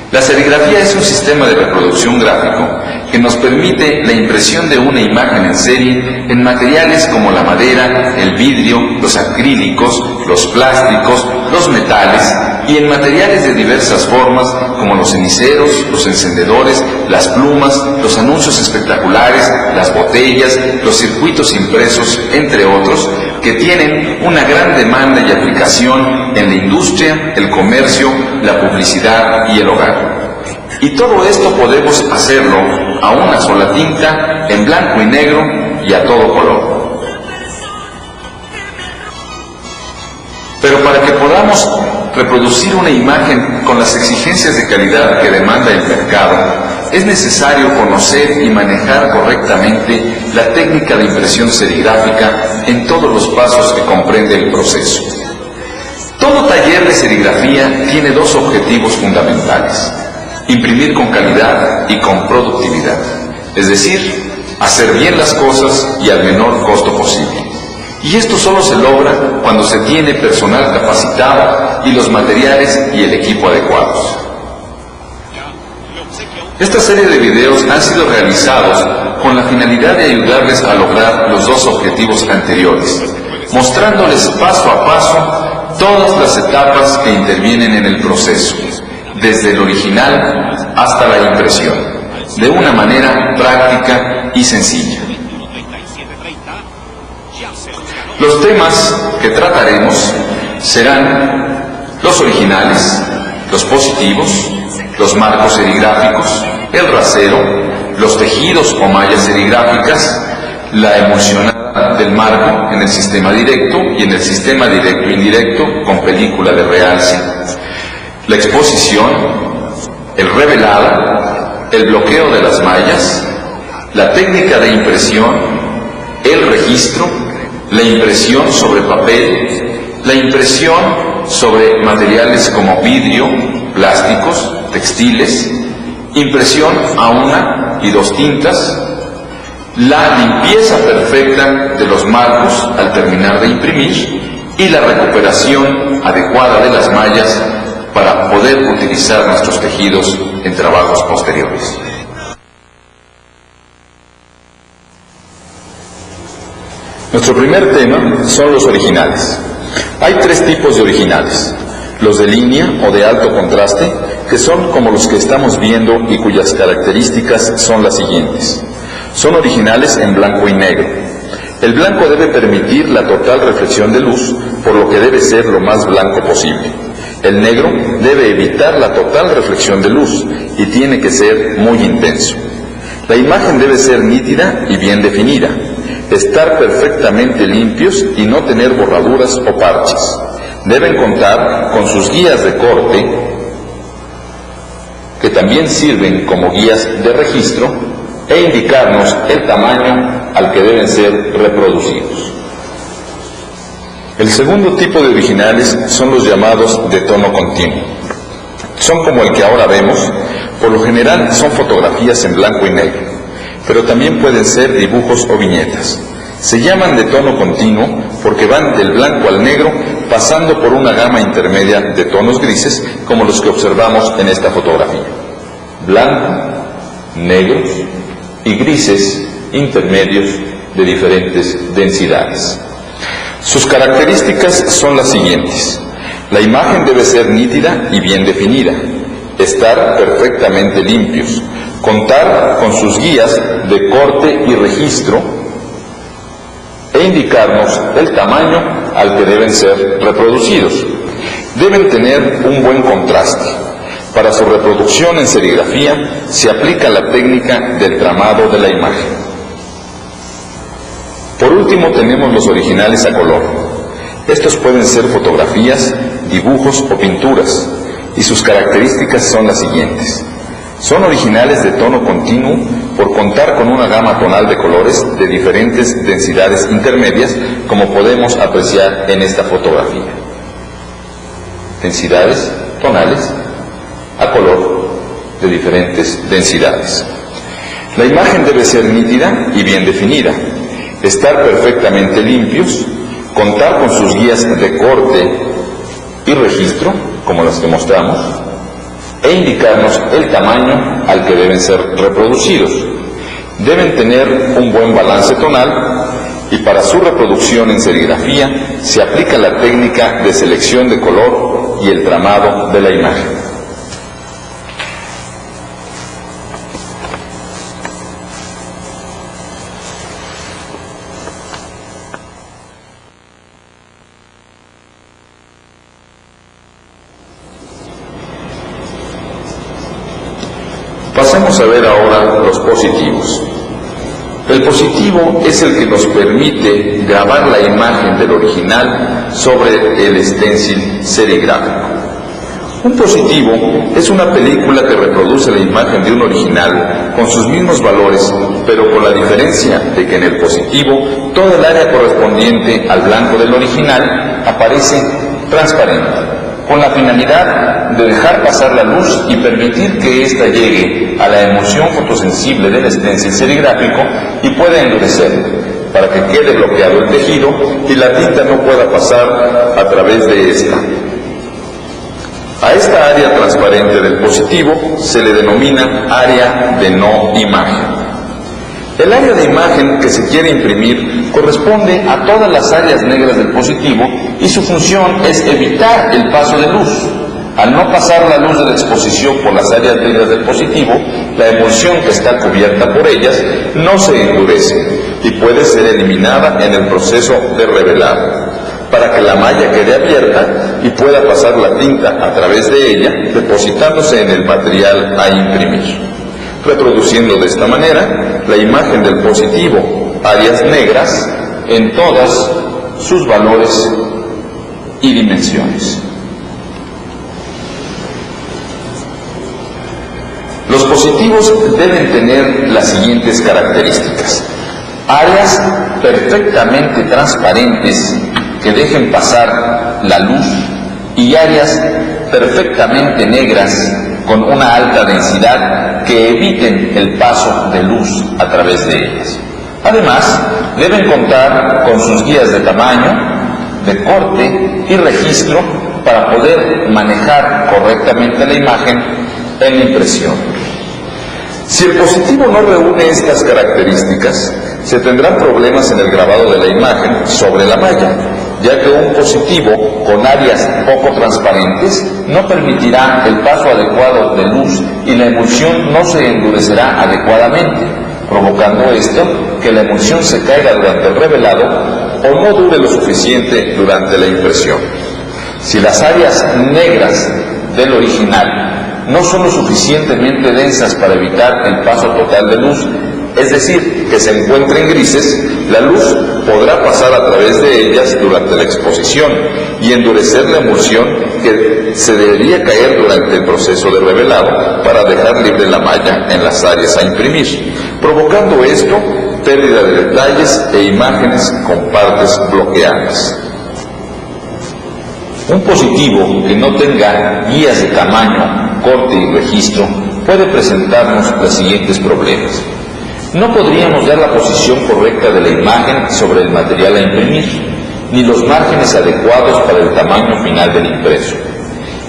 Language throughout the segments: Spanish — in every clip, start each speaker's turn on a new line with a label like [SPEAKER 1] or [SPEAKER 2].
[SPEAKER 1] La serigrafía es un sistema de reproducción gráfico que nos permite la impresión de una imagen en serie en materiales como la madera, el vidrio, los acrílicos, los plásticos, los metales y en materiales de diversas formas como los ceniceros, los encendedores, las plumas, los anuncios espectaculares, las botellas, los circuitos impresos, entre otros, que tienen una gran demanda y aplicación en la industria, el comercio, la publicidad y el hogar. Y todo esto podemos hacerlo a una sola tinta, en blanco y negro y a todo color. Pero para que podamos reproducir una imagen con las exigencias de calidad que demanda el mercado, es necesario conocer y manejar correctamente la técnica de impresión serigráfica en todos los pasos que comprende el proceso. Todo taller de serigrafía tiene dos objetivos fundamentales: imprimir con calidad y con productividad, es decir, hacer bien las cosas y al menor costo posible. Y esto solo se logra cuando se tiene personal capacitado y los materiales y el equipo adecuados. Esta serie de videos han sido realizados con la finalidad de ayudarles a lograr los dos objetivos anteriores, mostrándoles paso a paso todas las etapas que intervienen en el proceso, desde el original hasta la impresión, de una manera práctica y sencilla. Los temas que trataremos serán los originales, los positivos, los marcos serigráficos, el rasero, los tejidos o mallas serigráficas, la emulsionada del marco en el sistema directo y en el sistema directo-indirecto con película de realce, la exposición, el revelado, el bloqueo de las mallas, la técnica de impresión, el registro, la impresión sobre papel, la impresión sobre materiales como vidrio, plásticos, textiles, impresión a una y dos tintas, la limpieza perfecta de los marcos al terminar de imprimir y la recuperación adecuada de las mallas para poder utilizar nuestros tejidos en trabajos posteriores. Nuestro primer tema son los originales. Hay tres tipos de originales: los de línea o de alto contraste, que son como los que estamos viendo y cuyas características son las siguientes. Son originales en blanco y negro. El blanco debe permitir la total reflexión de luz, por lo que debe ser lo más blanco posible. El negro debe evitar la total reflexión de luz y tiene que ser muy intenso. La imagen debe ser nítida y bien definida, estar perfectamente limpios y no tener borraduras o parches. Deben contar con sus guías de corte, que también sirven como guías de registro, e indicarnos el tamaño al que deben ser reproducidos. El segundo tipo de originales son los llamados de tono continuo. Son como el que ahora vemos. Por lo general son fotografías en blanco y negro, pero también pueden ser dibujos o viñetas. Se llaman de tono continuo porque van del blanco al negro, pasando por una gama intermedia de tonos grises, como los que observamos en esta fotografía: blanco, negros y grises intermedios de diferentes densidades. Sus características son las siguientes: la imagen debe ser nítida y bien definida, estar perfectamente limpios, contar con sus guías de corte y registro e indicarnos el tamaño al que deben ser reproducidos. Deben tener un buen contraste. Para su reproducción en serigrafía se aplica la técnica del tramado de la imagen. Por último tenemos los originales a color. Estos pueden ser fotografías, dibujos o pinturas, y sus características son las siguientes. Son originales de tono continuo por contar con una gama tonal de colores de diferentes densidades intermedias, como podemos apreciar en esta fotografía. Densidades tonales a color de diferentes densidades. La imagen debe ser nítida y bien definida, estar perfectamente limpios, contar con sus guías de corte y registro, como las que mostramos, e indicarnos el tamaño al que deben ser reproducidos. Deben tener un buen balance tonal y para su reproducción en serigrafía se aplica la técnica de selección de color y el tramado de la imagen. Pasemos a ver ahora los positivos. El positivo es el que nos permite grabar la imagen del original sobre el stencil serigráfico. Un positivo es una película que reproduce la imagen de un original con sus mismos valores, pero con la diferencia de que en el positivo toda el área correspondiente al blanco del original aparece transparente, con la finalidad de dejar pasar la luz y permitir que ésta llegue a la emulsión fotosensible del stencil serigráfico y pueda endurecer, para que quede bloqueado el tejido y la tinta no pueda pasar a través de esta. A esta área transparente del positivo se le denomina área de no imagen. El área de imagen que se quiere imprimir corresponde a todas las áreas negras del positivo y su función es evitar el paso de luz. Al no pasar la luz de la exposición por las áreas negras del positivo, la emulsión que está cubierta por ellas no se endurece y puede ser eliminada en el proceso de revelado, para que la malla quede abierta y pueda pasar la tinta a través de ella, depositándose en el material a imprimir, reproduciendo de esta manera la imagen del positivo, áreas negras, en todas sus valores y dimensiones. Los positivos deben tener las siguientes características: áreas perfectamente transparentes que dejen pasar la luz y áreas perfectamente negras con una alta densidad que eviten el paso de luz a través de ellas. Además, deben contar con sus guías de tamaño, de corte y registro para poder manejar correctamente la imagen en la impresión. Si el positivo no reúne estas características, se tendrán problemas en el grabado de la imagen sobre la malla, ya que un positivo con áreas poco transparentes no permitirá el paso adecuado de luz y la emulsión no se endurecerá adecuadamente, provocando esto que la emulsión se caiga durante el revelado o no dure lo suficiente durante la impresión. Si las áreas negras del original no son lo suficientemente densas para evitar el paso total de luz, es decir, que se encuentren grises, la luz podrá pasar a través de ellas durante la exposición y endurecer la emulsión que se debería caer durante el proceso de revelado para dejar libre la malla en las áreas a imprimir, provocando esto pérdida de detalles e imágenes con partes bloqueadas. Un positivo que no tenga guías de tamaño, corte y registro puede presentarnos los siguientes problemas. No podríamos dar la posición correcta de la imagen sobre el material a imprimir, ni los márgenes adecuados para el tamaño final del impreso.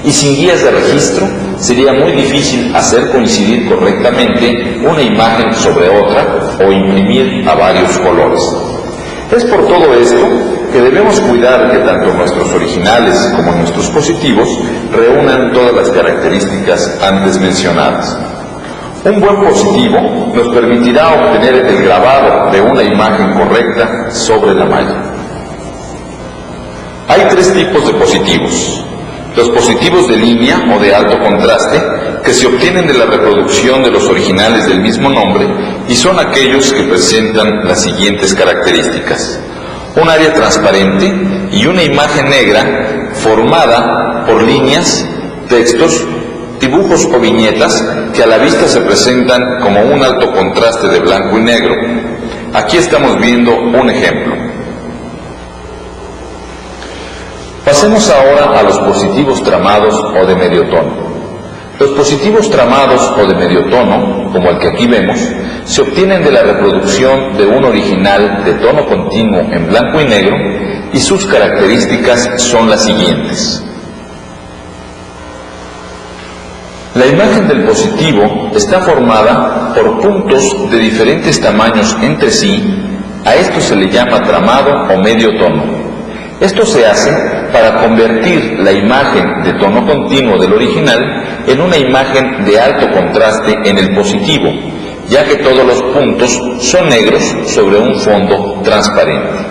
[SPEAKER 1] Y sin guías de registro, sería muy difícil hacer coincidir correctamente una imagen sobre otra o imprimir a varios colores. Es por todo esto que debemos cuidar que tanto nuestros originales como nuestros positivos reúnan todas las características antes mencionadas. Un buen positivo nos permitirá obtener el grabado de una imagen correcta sobre la malla. Hay tres tipos de positivos: los positivos de línea o de alto contraste, que se obtienen de la reproducción de los originales del mismo nombre y son aquellos que presentan las siguientes características: un área transparente y una imagen negra formada por líneas, textos, dibujos o viñetas que a la vista se presentan como un alto contraste de blanco y negro. Aquí estamos viendo un ejemplo. Pasemos ahora a los positivos tramados o de medio tono. Los positivos tramados o de medio tono, como el que aquí vemos, se obtienen de la reproducción de un original de tono continuo en blanco y negro y sus características son las siguientes. La imagen del positivo está formada por puntos de diferentes tamaños entre sí. A esto se le llama tramado o medio tono. Esto se hace para convertir la imagen de tono continuo del original en una imagen de alto contraste en el positivo, ya que todos los puntos son negros sobre un fondo transparente.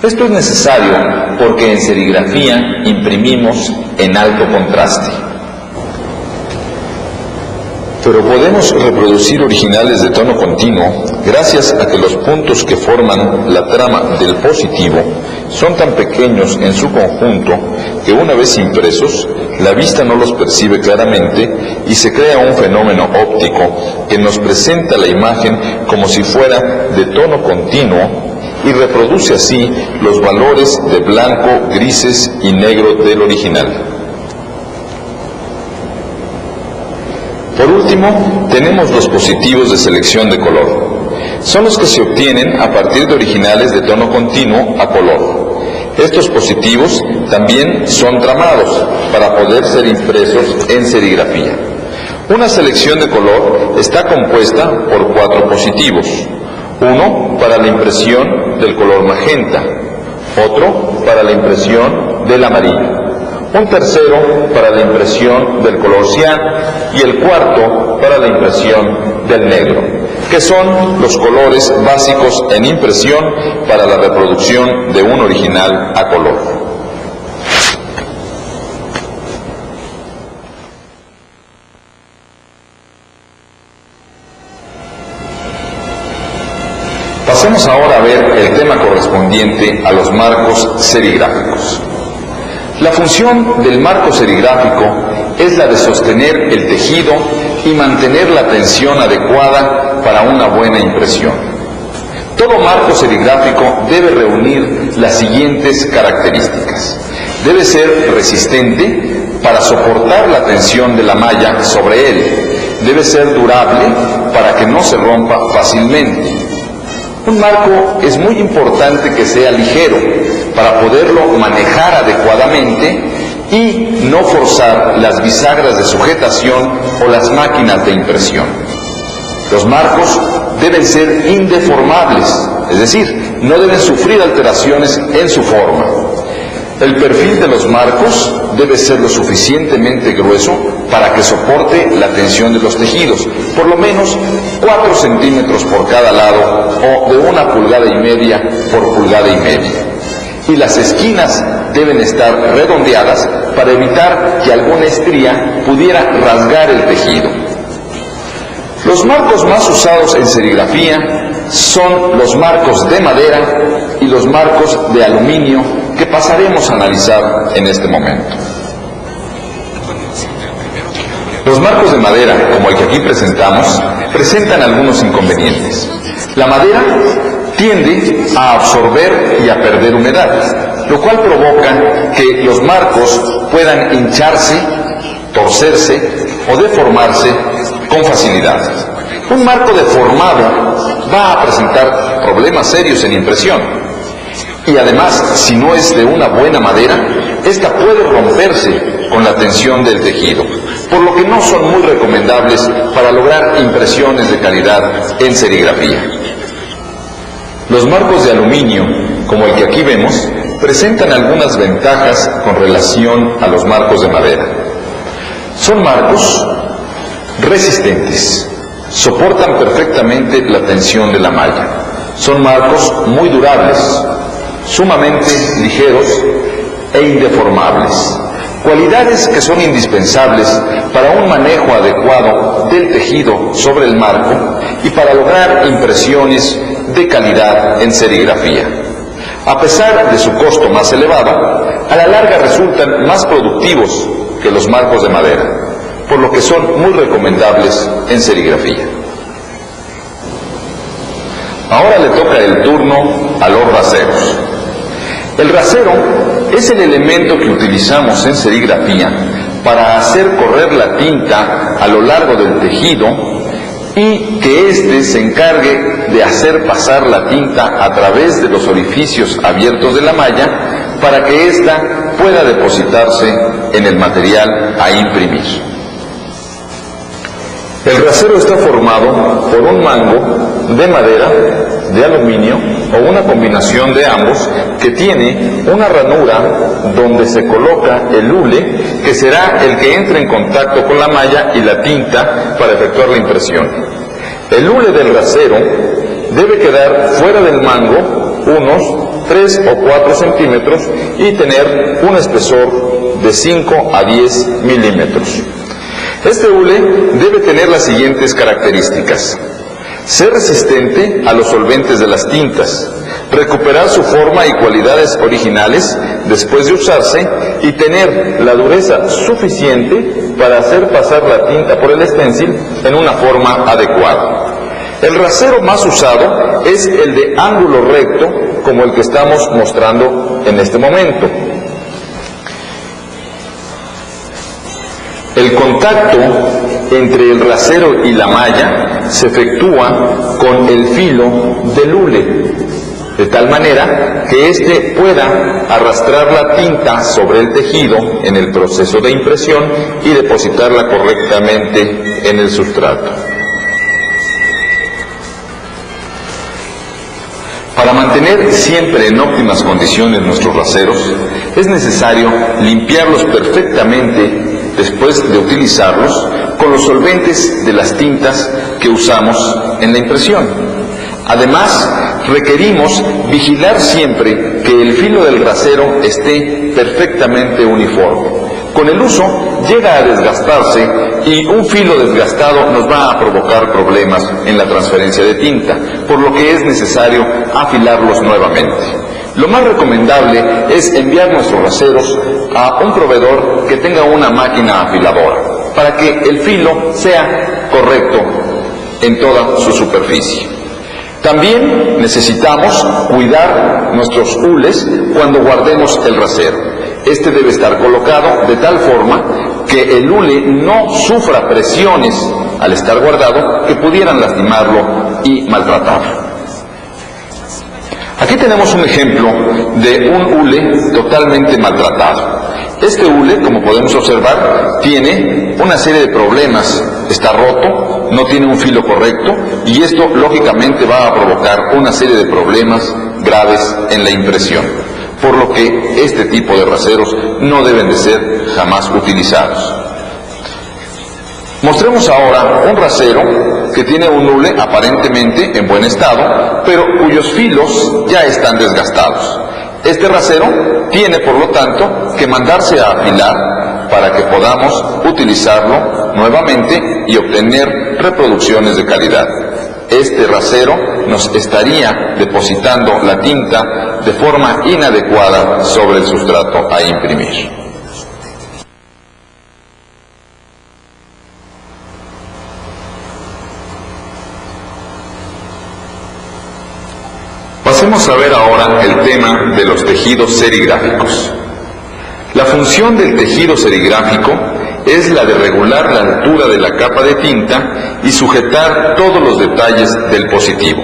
[SPEAKER 1] Esto es necesario porque en serigrafía imprimimos en alto contraste. Pero podemos reproducir originales de tono continuo gracias a que los puntos que forman la trama del positivo son tan pequeños en su conjunto que una vez impresos, la vista no los percibe claramente y se crea un fenómeno óptico que nos presenta la imagen como si fuera de tono continuo y reproduce así los valores de blanco, grises y negro del original. Por último, tenemos los positivos de selección de color. Son los que se obtienen a partir de originales de tono continuo a color. Estos positivos también son tramados para poder ser impresos en serigrafía. Una selección de color está compuesta por 4 positivos. Uno para la impresión del color magenta, otro para la impresión del amarillo, un tercero para la impresión del color cian y el cuarto para la impresión del negro, que son los colores básicos en impresión para la reproducción de un original a color. Pasemos ahora a ver el tema correspondiente a los marcos serigráficos. La función del marco serigráfico es la de sostener el tejido y mantener la tensión adecuada para una buena impresión. Todo marco serigráfico debe reunir las siguientes características. Debe ser resistente para soportar la tensión de la malla sobre él. Debe ser durable para que no se rompa fácilmente. Un marco es muy importante que sea ligero para poderlo manejar adecuadamente y no forzar las bisagras de sujetación o las máquinas de impresión. Los marcos deben ser indeformables, es decir, no deben sufrir alteraciones en su forma. El perfil de los marcos debe ser lo suficientemente grueso para que soporte la tensión de los tejidos, por lo menos 4 centímetros por cada lado o de 1,5 pulgadas por 1,5 pulgadas. Y las esquinas deben estar redondeadas para evitar que alguna estría pudiera rasgar el tejido. Los marcos más usados en serigrafía son los marcos de madera y los marcos de aluminio que pasaremos a analizar en este momento. Los marcos de madera, como el que aquí presentamos, presentan algunos inconvenientes. La madera tiende a absorber y a perder humedad, lo cual provoca que los marcos puedan hincharse, torcerse o deformarse con facilidad. Un marco deformado va a presentar problemas serios en impresión. Y además, si no es de una buena madera, esta puede romperse con la tensión del tejido, por lo que no son muy recomendables para lograr impresiones de calidad en serigrafía. Los marcos de aluminio, como el que aquí vemos, presentan algunas ventajas con relación a los marcos de madera. Son marcos resistentes, soportan perfectamente la tensión de la malla. Son marcos muy durables, sumamente ligeros e indeformables, cualidades que son indispensables para un manejo adecuado del tejido sobre el marco y para lograr impresiones de calidad en serigrafía. A pesar de su costo más elevado, a la larga resultan más productivos que los marcos de madera, por lo que son muy recomendables en serigrafía. Ahora le toca el turno a los raseros. El rasero es el elemento que utilizamos en serigrafía para hacer correr la tinta a lo largo del tejido y que éste se encargue de hacer pasar la tinta a través de los orificios abiertos de la malla para que ésta pueda depositarse en el material a imprimir. El rasero está formado por un mango de madera, de aluminio o una combinación de ambos que tiene una ranura donde se coloca el hule que será el que entre en contacto con la malla y la tinta para efectuar la impresión. El hule del rasero debe quedar fuera del mango unos 3 o 4 centímetros y tener un espesor de 5 a 10 milímetros. Este hule debe tener las siguientes características: ser resistente a los solventes de las tintas, recuperar su forma y cualidades originales después de usarse y tener la dureza suficiente para hacer pasar la tinta por el stencil en una forma adecuada. El rasero más usado es el de ángulo recto, como el que estamos mostrando en este momento. El contacto entre el rasero y la malla se efectúa con el filo del hule, de tal manera que éste pueda arrastrar la tinta sobre el tejido en el proceso de impresión y depositarla correctamente en el sustrato. Para mantener siempre en óptimas condiciones nuestros raseros, es necesario limpiarlos perfectamente después de utilizarlos con los solventes de las tintas que usamos en la impresión. Además, requerimos vigilar siempre que el filo del rasero esté perfectamente uniforme. Con el uso llega a desgastarse y un filo desgastado nos va a provocar problemas en la transferencia de tinta, por lo que es necesario afilarlos nuevamente. Lo más recomendable es enviar nuestros raseros a un proveedor que tenga una máquina afiladora, para que el filo sea correcto en toda su superficie. También necesitamos cuidar nuestros hules cuando guardemos el rasero. Este debe estar colocado de tal forma que el hule no sufra presiones al estar guardado que pudieran lastimarlo y maltratarlo. Aquí tenemos un ejemplo de un hule totalmente maltratado. Este hule, como podemos observar, tiene una serie de problemas. Está roto, no tiene un filo correcto y esto lógicamente va a provocar una serie de problemas graves en la impresión, por lo que este tipo de raseros no deben de ser jamás utilizados. Mostremos ahora un rasero que tiene un hule aparentemente en buen estado, pero cuyos filos ya están desgastados. Este rasero tiene, por lo tanto, que mandarse a afilar para que podamos utilizarlo nuevamente y obtener reproducciones de calidad. Este rasero nos estaría depositando la tinta de forma inadecuada sobre el sustrato a imprimir. Pasemos a ver ahora el tema de los tejidos serigráficos. La función del tejido serigráfico es la de regular la altura de la capa de tinta y sujetar todos los detalles del positivo.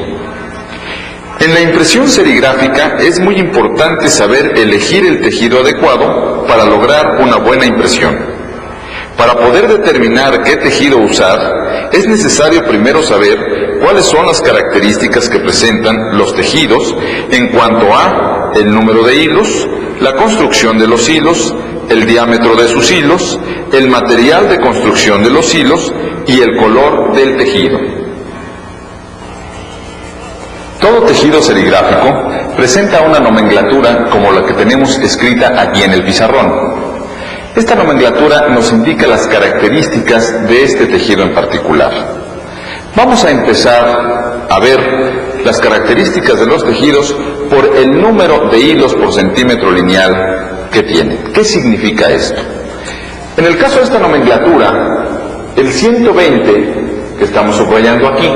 [SPEAKER 1] En la impresión serigráfica es muy importante saber elegir el tejido adecuado para lograr una buena impresión. Para poder determinar qué tejido usar, es necesario primero saber cuáles son las características que presentan los tejidos en cuanto a el número de hilos, la construcción de los hilos, el diámetro de sus hilos, el material de construcción de los hilos y el color del tejido. Todo tejido serigráfico presenta una nomenclatura como la que tenemos escrita aquí en el pizarrón. Esta nomenclatura nos indica las características de este tejido en particular. Vamos a empezar a ver las características de los tejidos por el número de hilos por centímetro lineal que tienen. ¿Qué significa esto? En el caso de esta nomenclatura, el 120 que estamos subrayando aquí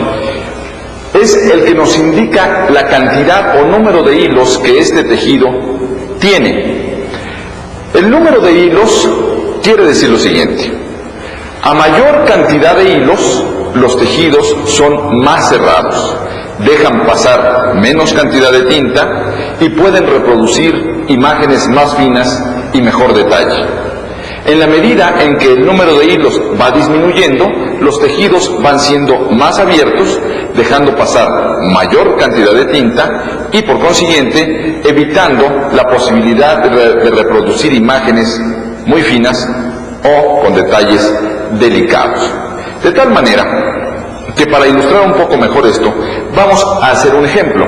[SPEAKER 1] es el que nos indica la cantidad o número de hilos que este tejido tiene. El número de hilos quiere decir lo siguiente: a mayor cantidad de hilos, los tejidos son más cerrados, dejan pasar menos cantidad de tinta y pueden reproducir imágenes más finas y mejor detalle. En la medida en que el número de hilos va disminuyendo, los tejidos van siendo más abiertos, dejando pasar mayor cantidad de tinta y, por consiguiente, evitando la posibilidad de reproducir imágenes muy finas o con detalles delicados. De tal manera que, para ilustrar un poco mejor esto, vamos a hacer un ejemplo.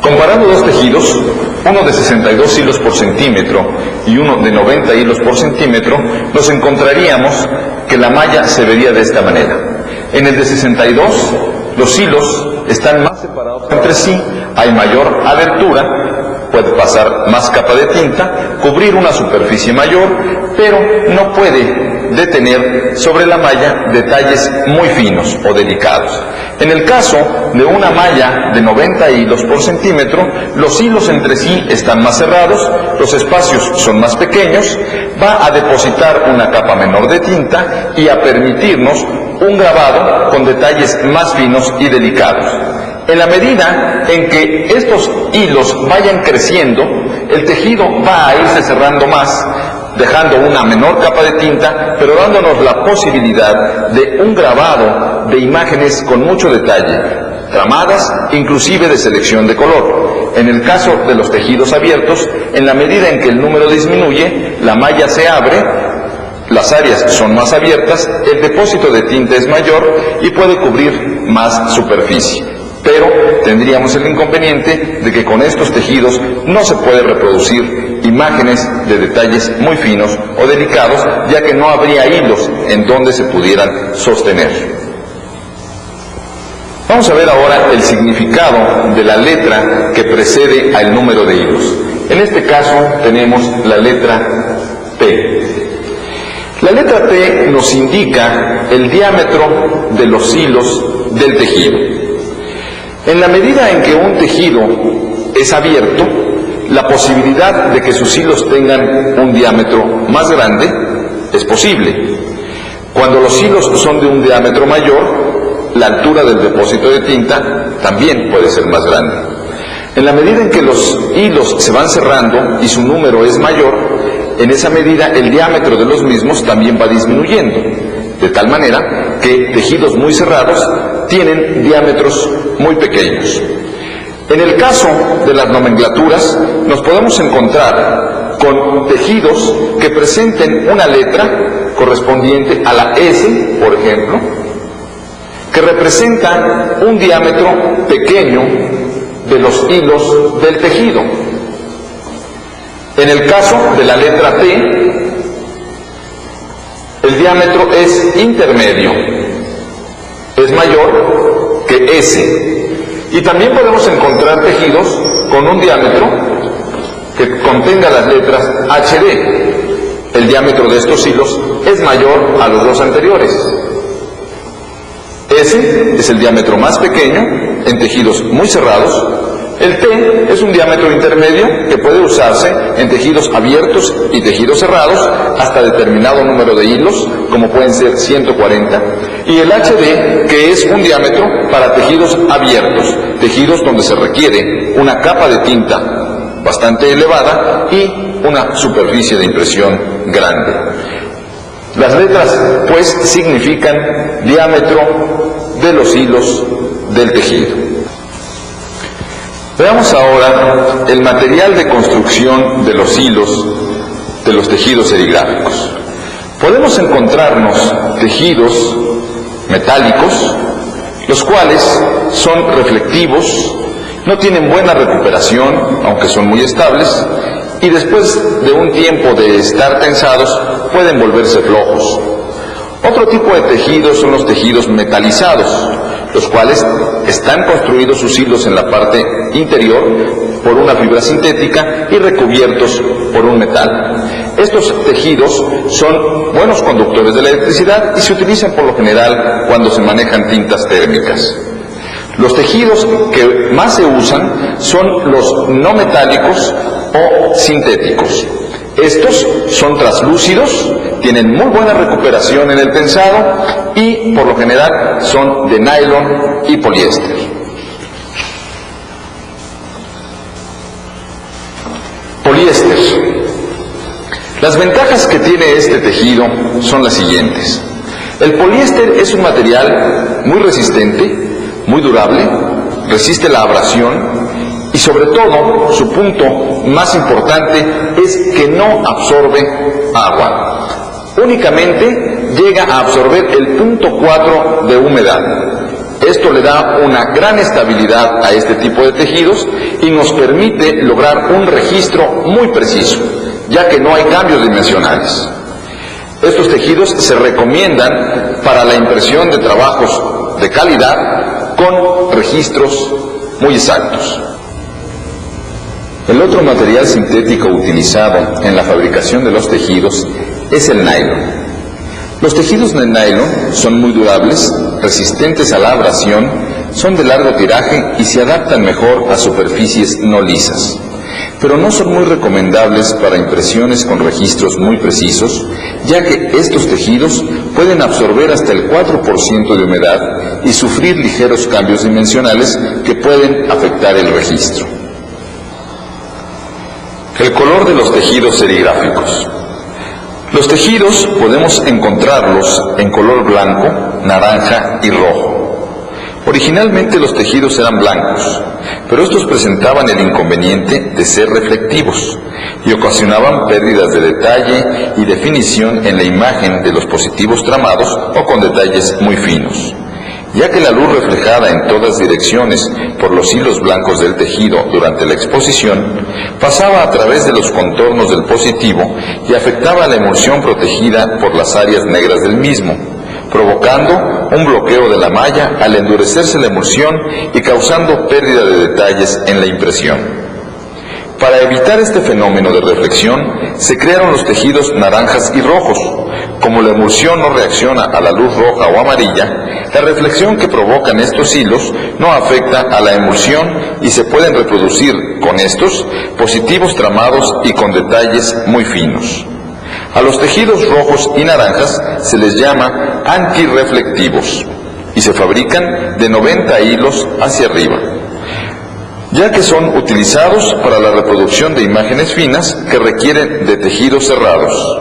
[SPEAKER 1] Comparando dos tejidos, uno de 62 hilos por centímetro y uno de 90 hilos por centímetro, nos encontraríamos que la malla se vería de esta manera. En el de 62, los hilos están más separados entre sí, hay mayor abertura, puede pasar más capa de tinta, cubrir una superficie mayor, pero no puede detener sobre la malla detalles muy finos o delicados. En el caso de una malla de 90 hilos por centímetro, los hilos entre sí están más cerrados, los espacios son más pequeños, va a depositar una capa menor de tinta y a permitirnos un grabado con detalles más finos y delicados. En la medida en que estos hilos vayan creciendo, el tejido va a irse cerrando más, dejando una menor capa de tinta, pero dándonos la posibilidad de un grabado de imágenes con mucho detalle, tramadas, inclusive de selección de color. En el caso de los tejidos abiertos, en la medida en que el número disminuye, la malla se abre, las áreas son más abiertas, el depósito de tinta es mayor y puede cubrir más superficie. Pero tendríamos el inconveniente de que con estos tejidos no se puede reproducir imágenes de detalles muy finos o delicados, ya que no habría hilos en donde se pudieran sostener. Vamos a ver ahora el significado de la letra que precede al número de hilos. En este caso tenemos la letra T. La letra T nos indica el diámetro de los hilos del tejido. En la medida en que un tejido es abierto, la posibilidad de que sus hilos tengan un diámetro más grande es posible. Cuando los hilos son de un diámetro mayor, la altura del depósito de tinta también puede ser más grande. En la medida en que los hilos se van cerrando y su número es mayor, en esa medida el diámetro de los mismos también va disminuyendo, de tal manera que tejidos muy cerrados tienen diámetros muy pequeños. En el caso de las nomenclaturas, nos podemos encontrar con tejidos que presenten una letra correspondiente a la S, por ejemplo, que representa un diámetro pequeño de los hilos del tejido. En el caso de la letra T, el diámetro es intermedio, es mayor que S. Y también podemos encontrar tejidos con un diámetro que contenga las letras HD. El diámetro de estos hilos es mayor a los dos anteriores. S es el diámetro más pequeño en tejidos muy cerrados. El T es un diámetro intermedio que puede usarse en tejidos abiertos y tejidos cerrados hasta determinado número de hilos, como pueden ser 140, y el HD, que es un diámetro para tejidos abiertos, tejidos donde se requiere una capa de tinta bastante elevada y una superficie de impresión grande. Las letras, pues, significan diámetro de los hilos del tejido. Veamos ahora el material de construcción de los hilos de los tejidos serigráficos. Podemos encontrarnos tejidos metálicos, los cuales son reflectivos, no tienen buena recuperación, aunque son muy estables, y después de un tiempo de estar tensados pueden volverse flojos. Otro tipo de tejidos son los tejidos metalizados, los cuales están construidos sus hilos en la parte interior por una fibra sintética y recubiertos por un metal. Estos tejidos son buenos conductores de la electricidad y se utilizan por lo general cuando se manejan tintas térmicas. Los tejidos que más se usan son los no metálicos o sintéticos. Estos son translúcidos, tienen muy buena recuperación en el tensado y por lo general son de nylon y poliéster. Poliéster. Las ventajas que tiene este tejido son las siguientes. El poliéster es un material muy resistente, muy durable, resiste la abrasión y sobre todo, su punto más importante es que no absorbe agua. Únicamente llega a absorber el 0.4 de humedad. Esto le da una gran estabilidad a este tipo de tejidos y nos permite lograr un registro muy preciso, ya que no hay cambios dimensionales. Estos tejidos se recomiendan para la impresión de trabajos de calidad con registros muy exactos. El otro material sintético utilizado en la fabricación de los tejidos es el nylon. Los tejidos de nylon son muy durables, resistentes a la abrasión, son de largo tiraje y se adaptan mejor a superficies no lisas. Pero no son muy recomendables para impresiones con registros muy precisos, ya que estos tejidos pueden absorber hasta el 4% de humedad y sufrir ligeros cambios dimensionales que pueden afectar el registro. El color de los tejidos serigráficos. Los tejidos podemos encontrarlos en color blanco, naranja y rojo. Originalmente los tejidos eran blancos, pero estos presentaban el inconveniente de ser reflectivos y ocasionaban pérdidas de detalle y definición en la imagen de los positivos tramados o con detalles muy finos, ya que la luz reflejada en todas direcciones por los hilos blancos del tejido durante la exposición pasaba a través de los contornos del positivo y afectaba la emulsión protegida por las áreas negras del mismo, provocando un bloqueo de la malla al endurecerse la emulsión y causando pérdida de detalles en la impresión. Para evitar este fenómeno de reflexión, se crearon los tejidos naranjas y rojos. Como la emulsión no reacciona a la luz roja o amarilla, la reflexión que provocan estos hilos no afecta a la emulsión y se pueden reproducir con estos positivos tramados y con detalles muy finos. A los tejidos rojos y naranjas se les llama antirreflectivos y se fabrican de 90 hilos hacia arriba, ya que son utilizados para la reproducción de imágenes finas que requieren de tejidos cerrados.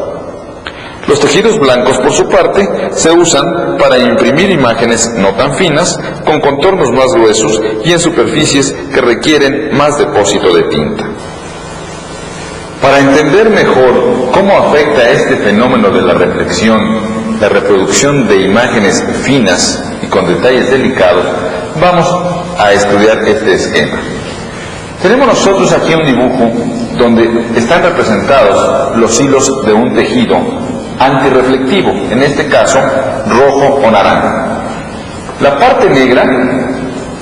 [SPEAKER 1] Los tejidos blancos, por su parte, se usan para imprimir imágenes no tan finas, con contornos más gruesos y en superficies que requieren más depósito de tinta. Para entender mejor cómo afecta este fenómeno de la reflexión, la reproducción de imágenes finas y con detalles delicados, vamos a estudiar este esquema. Tenemos nosotros aquí un dibujo donde están representados los hilos de un tejido antirreflectivo, en este caso rojo o naranja. La parte negra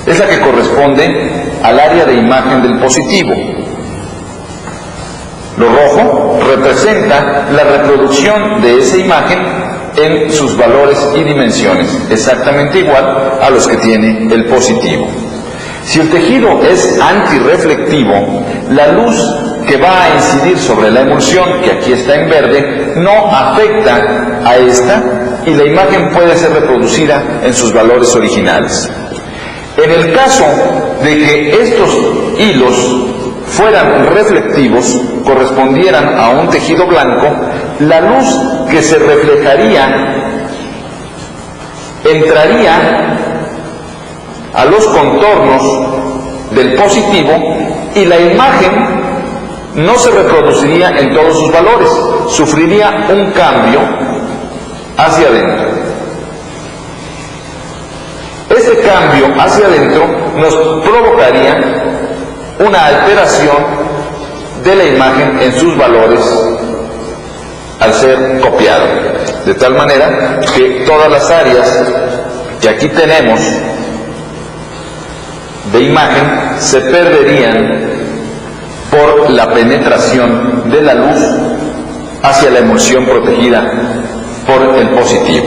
[SPEAKER 1] es la que corresponde al área de imagen del positivo. Lo rojo representa la reproducción de esa imagen en sus valores y dimensiones, exactamente igual a los que tiene el positivo. Si el tejido es antirreflectivo, la luz que va a incidir sobre la emulsión, que aquí está en verde, no afecta a esta y la imagen puede ser reproducida en sus valores originales. En el caso de que estos hilos fueran reflectivos, correspondieran a un tejido blanco, la luz que se reflejaría entraría a los contornos del positivo y la imagen no se reproduciría en todos sus valores, sufriría un cambio hacia adentro. Ese cambio hacia adentro nos provocaría una alteración de la imagen en sus valores al ser copiado, de tal manera que todas las áreas que aquí tenemos de imagen se perderían por la penetración de la luz hacia la emulsión protegida por el positivo.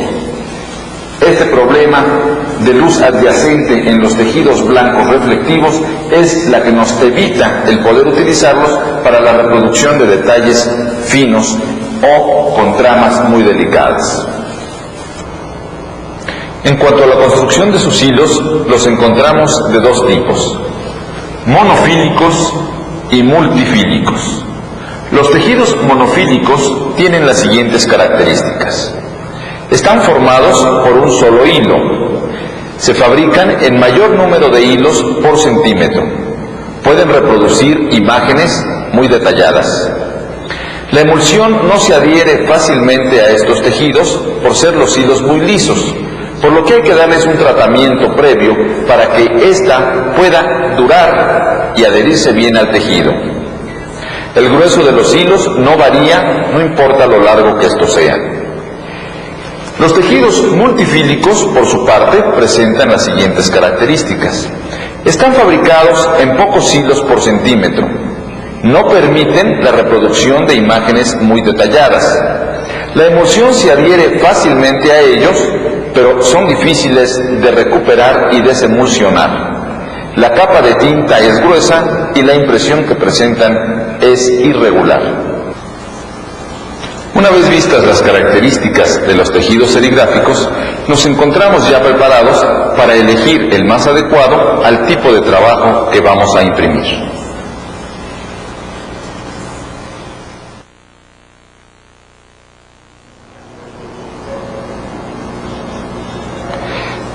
[SPEAKER 1] Este problema de luz adyacente en los tejidos blancos reflectivos es la que nos evita el poder utilizarlos para la reproducción de detalles finos o con tramas muy delicadas. En cuanto a la construcción de sus hilos, los encontramos de dos tipos: monofílicos y multifílicos. Los tejidos monofílicos tienen las siguientes características. Están formados por un solo hilo. Se fabrican en mayor número de hilos por centímetro. Pueden reproducir imágenes muy detalladas. La emulsión no se adhiere fácilmente a estos tejidos por ser los hilos muy lisos, por lo que hay que darles un tratamiento previo para que ésta pueda durar y adherirse bien al tejido. El grueso de los hilos no varía, no importa lo largo que estos sean. Los tejidos multifílicos, por su parte, presentan las siguientes características. Están fabricados en pocos hilos por centímetro. No permiten la reproducción de imágenes muy detalladas. La emulsión se adhiere fácilmente a ellos, pero son difíciles de recuperar y desemulsionar. La capa de tinta es gruesa y la impresión que presentan es irregular. Una vez vistas las características de los tejidos serigráficos, nos encontramos ya preparados para elegir el más adecuado al tipo de trabajo que vamos a imprimir.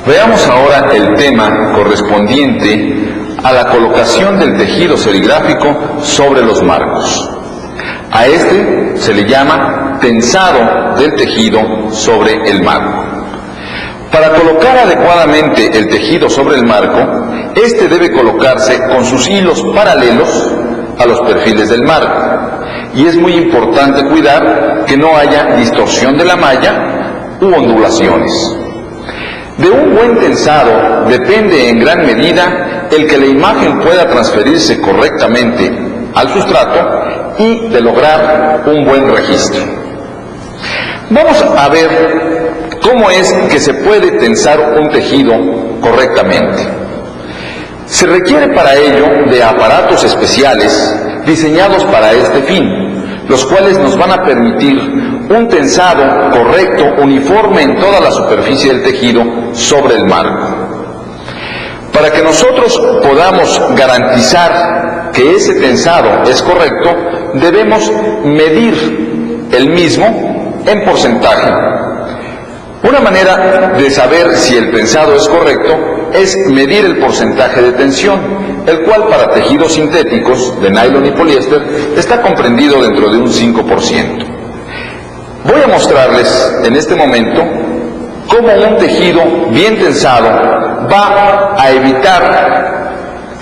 [SPEAKER 1] Veamos ahora el tema correspondiente a la colocación del tejido serigráfico sobre los marcos. A este se le llama tensado del tejido sobre el marco. Para colocar adecuadamente el tejido sobre el marco, este debe colocarse con sus hilos paralelos a los perfiles del marco. Y es muy importante cuidar que no haya distorsión de la malla u ondulaciones. De un buen tensado depende en gran medida el que la imagen pueda transferirse correctamente al sustrato y de lograr un buen registro. Vamos a ver cómo es que se puede tensar un tejido correctamente. Se requiere para ello de aparatos especiales diseñados para este fin, los cuales nos van a permitir un tensado correcto, uniforme en toda la superficie del tejido sobre el marco. Para que nosotros podamos garantizar que ese tensado es correcto, debemos medir el mismo en porcentaje. Una manera de saber si el tensado es correcto es medir el porcentaje de tensión, el cual para tejidos sintéticos de nylon y poliéster está comprendido dentro de un 5%. Voy a mostrarles en este momento cómo un tejido bien tensado va a evitar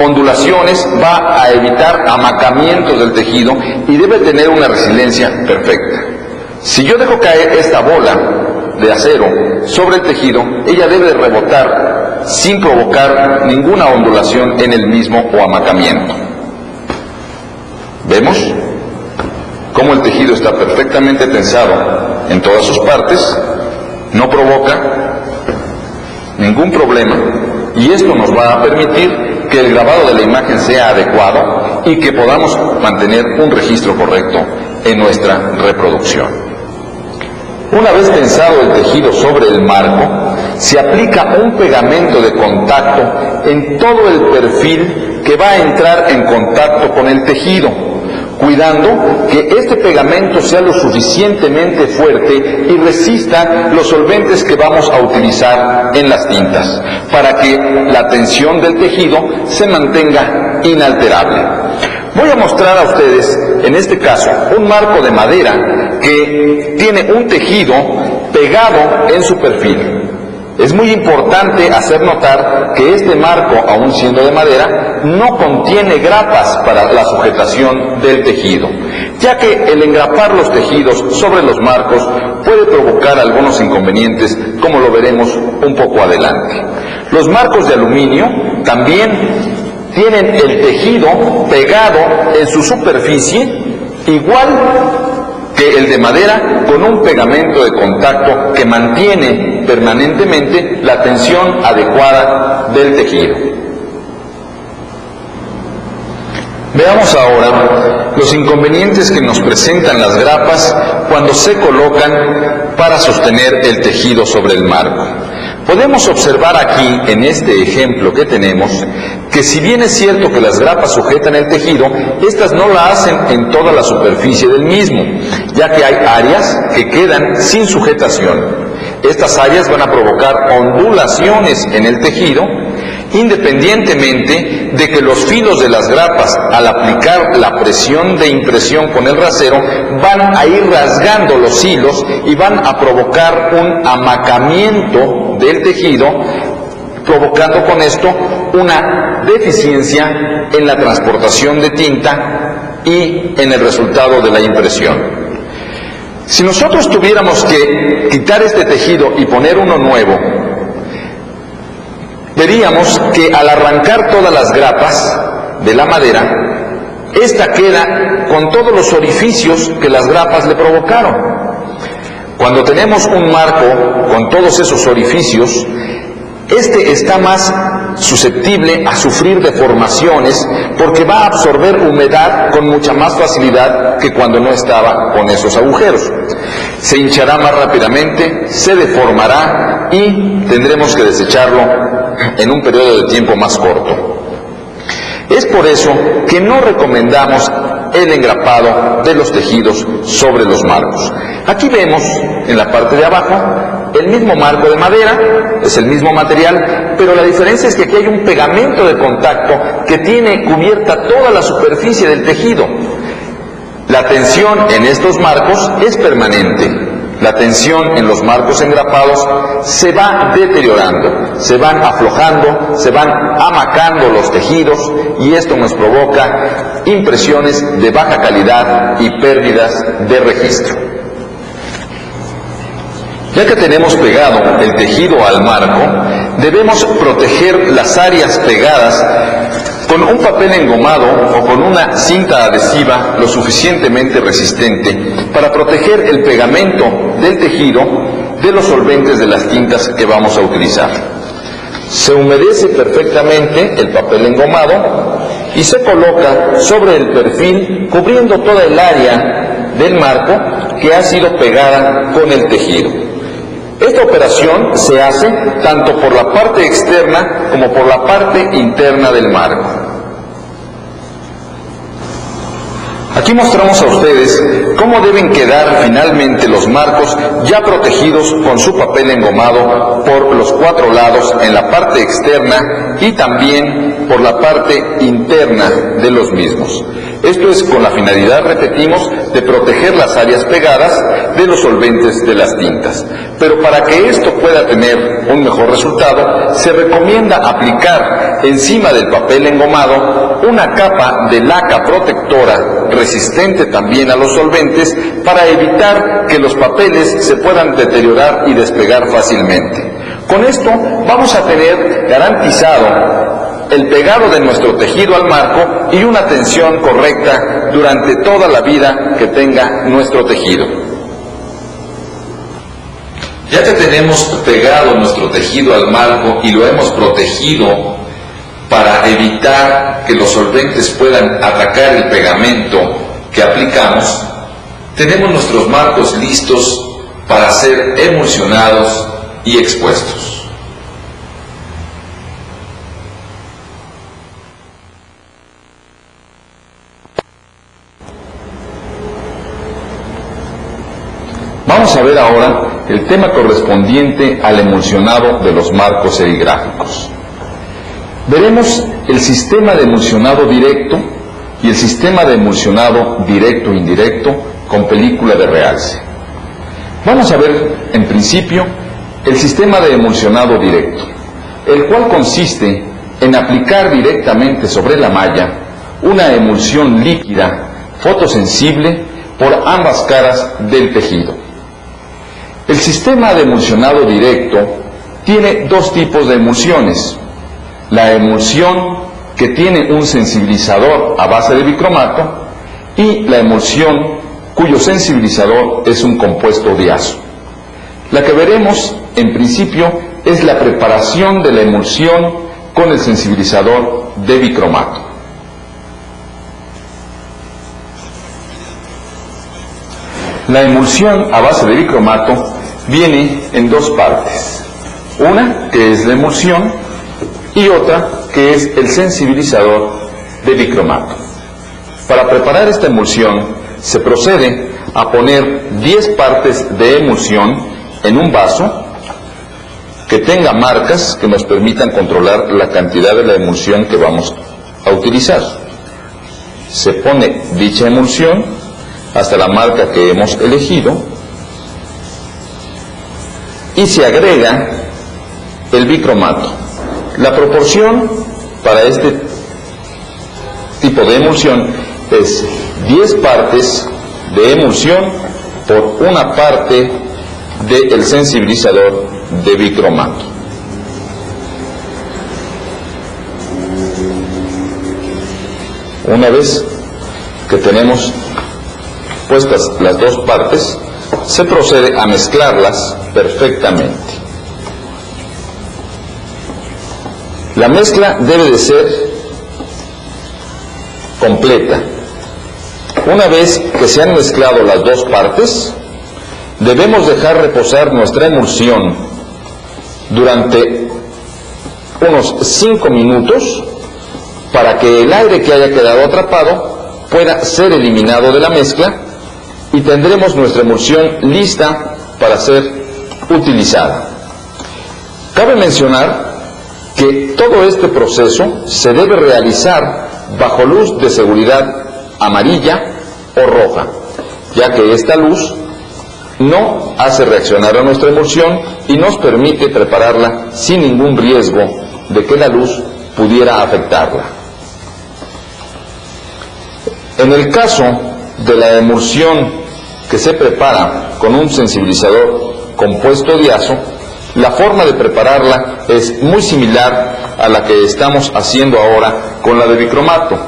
[SPEAKER 1] ondulaciones, va a evitar amacamientos del tejido y debe tener una resiliencia perfecta. Si yo dejo caer esta bola de acero sobre el tejido, ella debe rebotar sin provocar ninguna ondulación en el mismo o amacamiento. ¿Vemos cómo el tejido está perfectamente tensado en todas sus partes? No provoca ningún problema y esto nos va a permitir que el grabado de la imagen sea adecuado y que podamos mantener un registro correcto en nuestra reproducción. Una vez tensado el tejido sobre el marco, se aplica un pegamento de contacto en todo el perfil que va a entrar en contacto con el tejido, cuidando que este pegamento sea lo suficientemente fuerte y resista los solventes que vamos a utilizar en las tintas, para que la tensión del tejido se mantenga inalterable. Voy a mostrar a ustedes, en este caso, un marco de madera que tiene un tejido pegado en su perfil. Es muy importante hacer notar que este marco, aun siendo de madera, no contiene grapas para la sujetación del tejido, ya que el engrapar los tejidos sobre los marcos puede provocar algunos inconvenientes, como lo veremos un poco adelante. Los marcos de aluminio también tienen el tejido pegado en su superficie, igual que el de madera, con un pegamento de contacto que mantiene permanentemente la tensión adecuada del tejido. Veamos ahora los inconvenientes que nos presentan las grapas cuando se colocan para sostener el tejido sobre el marco. Podemos observar aquí, en este ejemplo que tenemos, que si bien es cierto que las grapas sujetan el tejido, estas no la hacen en toda la superficie del mismo, ya que hay áreas que quedan sin sujetación. Estas áreas van a provocar ondulaciones en el tejido, independientemente de que los filos de las grapas, al aplicar la presión de impresión con el rasero, van a ir rasgando los hilos y van a provocar un amacamiento del tejido, provocando con esto una deficiencia en la transportación de tinta y en el resultado de la impresión. Si nosotros tuviéramos que quitar este tejido y poner uno nuevo, veríamos que al arrancar todas las grapas de la madera, esta queda con todos los orificios que las grapas le provocaron. Cuando tenemos un marco con todos esos orificios, este está más susceptible a sufrir deformaciones porque va a absorber humedad con mucha más facilidad que cuando no estaba con esos agujeros. Se hinchará más rápidamente, se deformará y tendremos que desecharlo en un periodo de tiempo más corto. Es por eso que no recomendamos el engrapado de los tejidos sobre los marcos. Aquí vemos en la parte de abajo el mismo marco de madera, es el mismo material, pero la diferencia es que aquí hay un pegamento de contacto que tiene cubierta toda la superficie del tejido. La tensión en estos marcos es permanente. La tensión en los marcos engrapados se va deteriorando, se van aflojando, se van amacando los tejidos y esto nos provoca impresiones de baja calidad y pérdidas de registro. Ya que tenemos pegado el tejido al marco, debemos proteger las áreas pegadas con un papel engomado o con una cinta adhesiva lo suficientemente resistente para proteger el pegamento del tejido de los solventes de las tintas que vamos a utilizar. Se humedece perfectamente el papel engomado y se coloca sobre el perfil cubriendo toda el área del marco que ha sido pegada con el tejido. Esta operación se hace tanto por la parte externa como por la parte interna del marco. Aquí mostramos a ustedes cómo deben quedar finalmente los marcos ya protegidos con su papel engomado por los 4 lados en la parte externa y también por la parte interna de los mismos. Esto es con la finalidad, repetimos, de proteger las áreas pegadas de los solventes de las tintas. Pero para que esto pueda tener un mejor resultado, se recomienda aplicar encima del papel engomado una capa de laca protectora resistente también a los solventes para evitar que los papeles se puedan deteriorar y despegar fácilmente. Con esto vamos a tener garantizado el pegado de nuestro tejido al marco y una tensión correcta durante toda la vida que tenga nuestro tejido. Ya que tenemos pegado nuestro tejido al marco y lo hemos protegido para evitar que los solventes puedan atacar el pegamento que aplicamos, tenemos nuestros marcos listos para ser emulsionados y expuestos. Vamos a ver ahora el tema correspondiente al emulsionado de los marcos serigráficos. Veremos el sistema de emulsionado directo y el sistema de emulsionado directo e indirecto con película de realce. Vamos a ver, en principio, el sistema de emulsionado directo, el cual consiste en aplicar directamente sobre la malla una emulsión líquida fotosensible por ambas caras del tejido. El sistema de emulsionado directo tiene 2 tipos de emulsiones. La emulsión que tiene un sensibilizador a base de bicromato y la emulsión cuyo sensibilizador es un compuesto diazo. La que veremos en principio es la preparación de la emulsión con el sensibilizador de bicromato. La emulsión a base de bicromato viene en 2 partes. Una que es la emulsión y otra que es el sensibilizador de bicromato. Para preparar esta emulsión se procede a poner 10 partes de emulsión en un vaso que tenga marcas que nos permitan controlar la cantidad de la emulsión que vamos a utilizar. Se pone dicha emulsión hasta la marca que hemos elegido y se agrega el bicromato. La proporción para este tipo de emulsión es 10 partes de emulsión por una parte del sensibilizador de bicromato. Una vez que tenemos puestas las dos partes, se procede a mezclarlas perfectamente. La mezcla debe de ser completa. Una vez que se han mezclado las dos partes, debemos dejar reposar nuestra emulsión durante unos 5 minutos para que el aire que haya quedado atrapado pueda ser eliminado de la mezcla y tendremos nuestra emulsión lista para ser utilizada. Cabe mencionar que todo este proceso se debe realizar bajo luz de seguridad amarilla o roja, ya que esta luz no hace reaccionar a nuestra emulsión y nos permite prepararla sin ningún riesgo de que la luz pudiera afectarla. En el caso de la emulsión que se prepara con un sensibilizador compuesto diazo, la forma de prepararla es muy similar a la que estamos haciendo ahora con la de bicromato.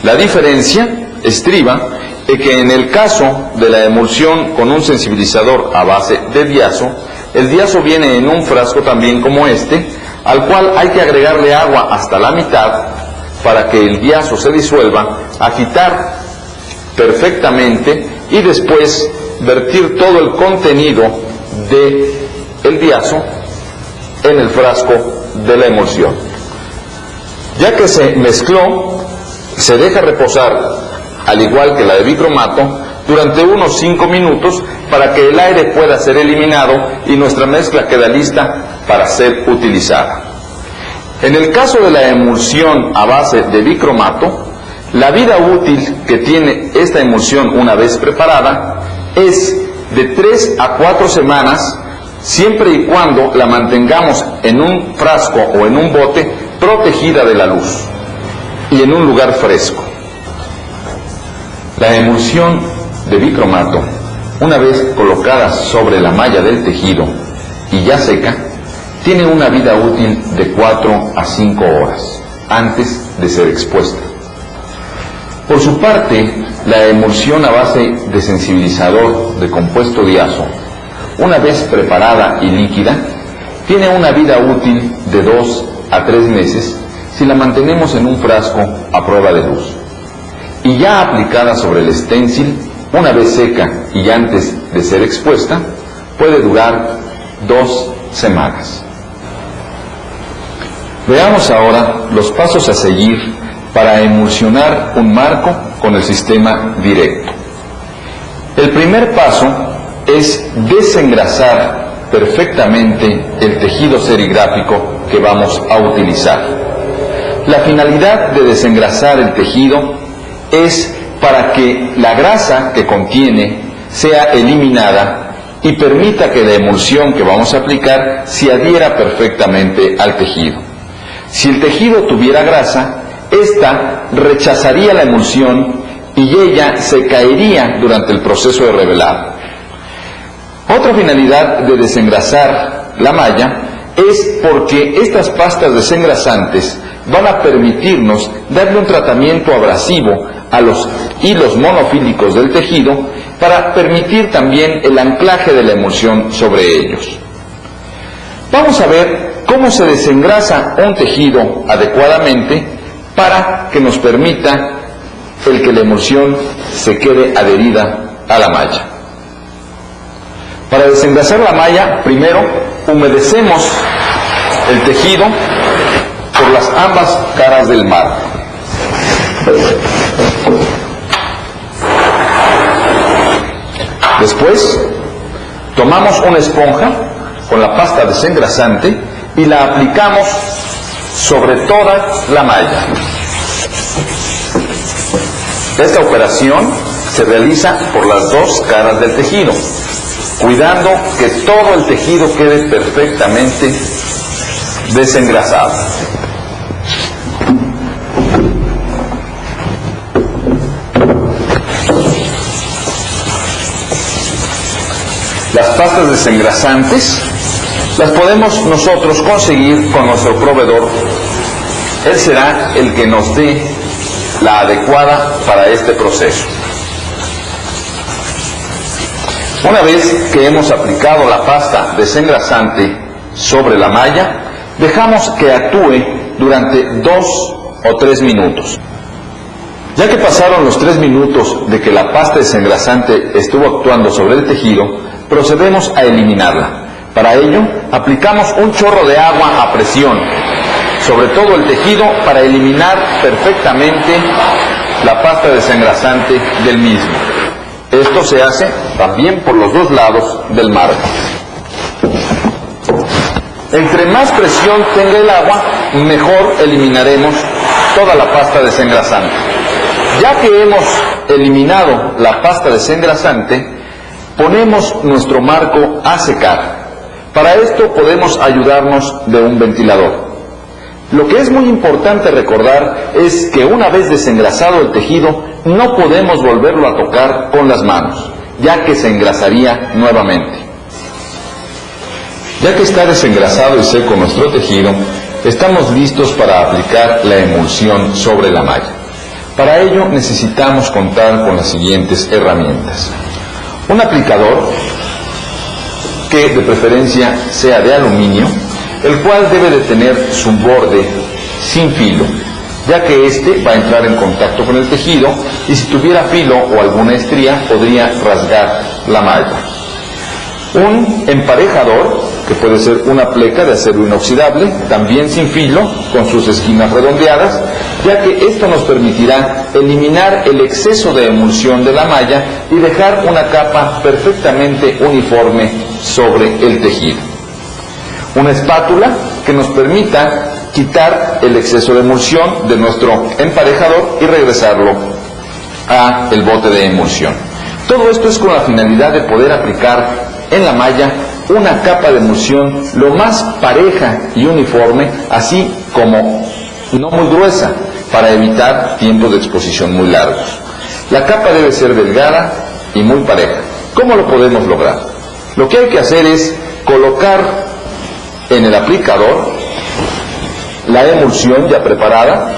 [SPEAKER 1] La diferencia estriba en que en el caso de la emulsión con un sensibilizador a base de diazo, el diazo viene en un frasco también como este, al cual hay que agregarle agua hasta la mitad para que el diazo se disuelva, agitar perfectamente y después vertir todo el contenido del diazo en el frasco de la emulsión. Ya que se mezcló, se deja reposar, al igual que la de bicromato, durante unos 5 minutos para que el aire pueda ser eliminado y nuestra mezcla queda lista para ser utilizada. En el caso de la emulsión a base de bicromato, la vida útil que tiene esta emulsión una vez preparada es de 3 a 4 semanas, siempre y cuando la mantengamos en un frasco o en un bote protegida de la luz y en un lugar fresco. La emulsión de bicromato, una vez colocada sobre la malla del tejido y ya seca, tiene una vida útil de 4 a 5 horas antes de ser expuesta. Por su parte, la emulsión a base de sensibilizador de compuesto diazo, una vez preparada y líquida, tiene una vida útil de 2 a 3 meses si la mantenemos en un frasco a prueba de luz. Y ya aplicada sobre el stencil, una vez seca y antes de ser expuesta, puede durar 2 semanas. Veamos ahora los pasos a seguir para emulsionar un marco con el sistema directo. El primer paso es desengrasar perfectamente el tejido serigráfico que vamos a utilizar. La finalidad de desengrasar el tejido es para que la grasa que contiene sea eliminada y permita que la emulsión que vamos a aplicar se adhiera perfectamente al tejido. Si el tejido tuviera grasa, ésta rechazaría la emulsión y ella se caería durante el proceso de revelado. Otra finalidad de desengrasar la malla es porque estas pastas desengrasantes van a permitirnos darle un tratamiento abrasivo a los hilos monofílicos del tejido para permitir también el anclaje de la emulsión sobre ellos. Vamos a ver cómo se desengrasa un tejido adecuadamente para que nos permita el que la emulsión se quede adherida a la malla. Para desengrasar la malla, primero humedecemos el tejido por las ambas caras del marco. Después, tomamos una esponja con la pasta desengrasante y la aplicamos sobre toda la malla. Esta operación se realiza por las dos caras del tejido, cuidando que todo el tejido quede perfectamente desengrasado. Las pastas desengrasantes las podemos nosotros conseguir con nuestro proveedor. Él será el que nos dé la adecuada para este proceso. Una vez que hemos aplicado la pasta desengrasante sobre la malla, dejamos que actúe durante 2 o 3 minutos. Ya que pasaron los 3 minutos de que la pasta desengrasante estuvo actuando sobre el tejido, procedemos a eliminarla. Para ello, aplicamos un chorro de agua a presión sobre todo el tejido para eliminar perfectamente la pasta desengrasante del mismo. Esto se hace también por los dos lados del marco. Entre más presión tenga el agua, mejor eliminaremos toda la pasta desengrasante. Ya que hemos eliminado la pasta desengrasante, ponemos nuestro marco a secar. Para esto podemos ayudarnos de un ventilador. Lo que es muy importante recordar es que una vez desengrasado el tejido, no podemos volverlo a tocar con las manos, ya que se engrasaría nuevamente. Ya que está desengrasado y seco nuestro tejido, estamos listos para aplicar la emulsión sobre la malla. Para ello necesitamos contar con las siguientes herramientas. Un aplicador, que de preferencia sea de aluminio, el cual debe de tener su borde sin filo, ya que este va a entrar en contacto con el tejido y si tuviera filo o alguna estría podría rasgar la malla. Un emparejador, que puede ser una pleca de acero inoxidable, también sin filo, con sus esquinas redondeadas, ya que esto nos permitirá eliminar el exceso de emulsión de la malla y dejar una capa perfectamente uniforme sobre el tejido. Una espátula que nos permita quitar el exceso de emulsión de nuestro emparejador y regresarlo a el bote de emulsión. Todo esto es con la finalidad de poder aplicar en la malla una capa de emulsión lo más pareja y uniforme, así como no muy gruesa, para evitar tiempos de exposición muy largos. La capa debe ser delgada y muy pareja. ¿Cómo lo podemos lograr? Lo que hay que hacer es colocar en el aplicador la emulsión ya preparada,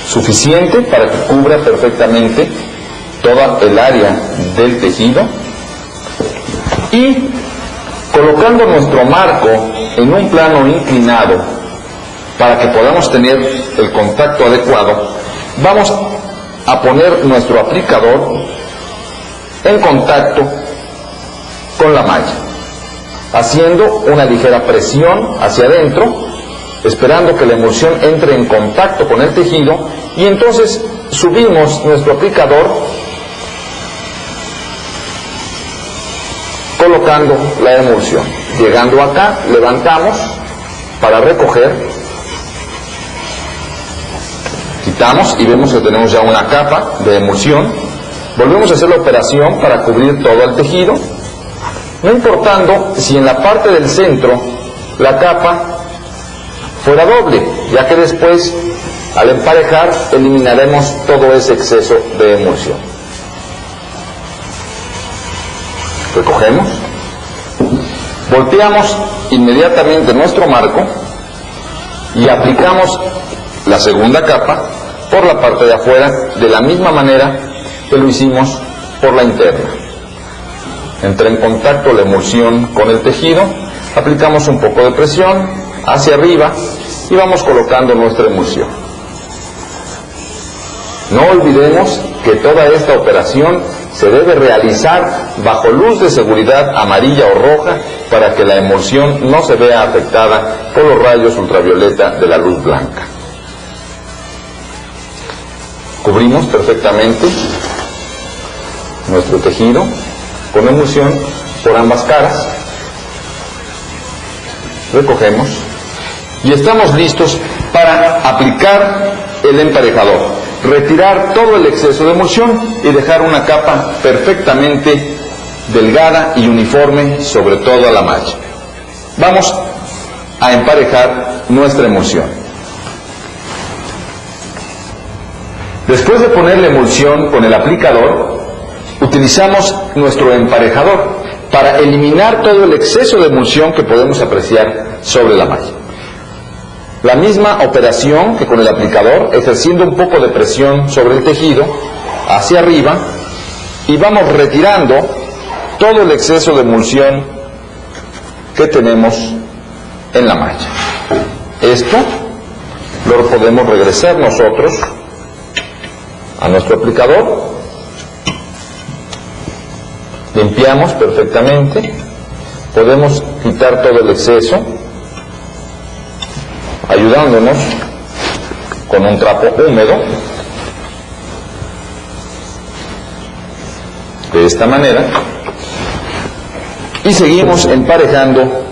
[SPEAKER 1] suficiente para que cubra perfectamente toda el área del tejido, y colocando nuestro marco en un plano inclinado para que podamos tener el contacto adecuado, vamos a poner nuestro aplicador en contacto con la malla, haciendo una ligera presión hacia adentro, esperando que la emulsión entre en contacto con el tejido, y entonces subimos nuestro aplicador colocando la emulsión. Llegando acá, levantamos para recoger, quitamos y vemos que tenemos ya una capa de emulsión. Volvemos a hacer la operación para cubrir todo el tejido, no importando si en la parte del centro la capa fuera doble, ya que después al emparejar eliminaremos todo ese exceso de emulsión. Recogemos, volteamos inmediatamente nuestro marco y aplicamos la segunda capa por la parte de afuera de la misma manera que lo hicimos por la interna. Entra en contacto la emulsión con el tejido, aplicamos un poco de presión hacia arriba y vamos colocando nuestra emulsión. No olvidemos que toda esta operación se debe realizar bajo luz de seguridad amarilla o roja para que la emulsión no se vea afectada por los rayos ultravioleta de la luz blanca. Cubrimos perfectamente nuestro tejido con emulsión por ambas caras. Recogemos y estamos listos para aplicar el emparejador, retirar todo el exceso de emulsión y dejar una capa perfectamente delgada y uniforme sobre toda la malla. Vamos a emparejar nuestra emulsión. Después de poner la emulsión con el aplicador, utilizamos nuestro emparejador para eliminar todo el exceso de emulsión que podemos apreciar sobre la malla. La misma operación que con el aplicador, ejerciendo un poco de presión sobre el tejido hacia arriba, y vamos retirando todo el exceso de emulsión que tenemos en la malla. Esto lo podemos regresar nosotros a nuestro aplicador, limpiamos perfectamente, podemos quitar todo el exceso ayudándonos con un trapo húmedo de esta manera, y seguimos emparejando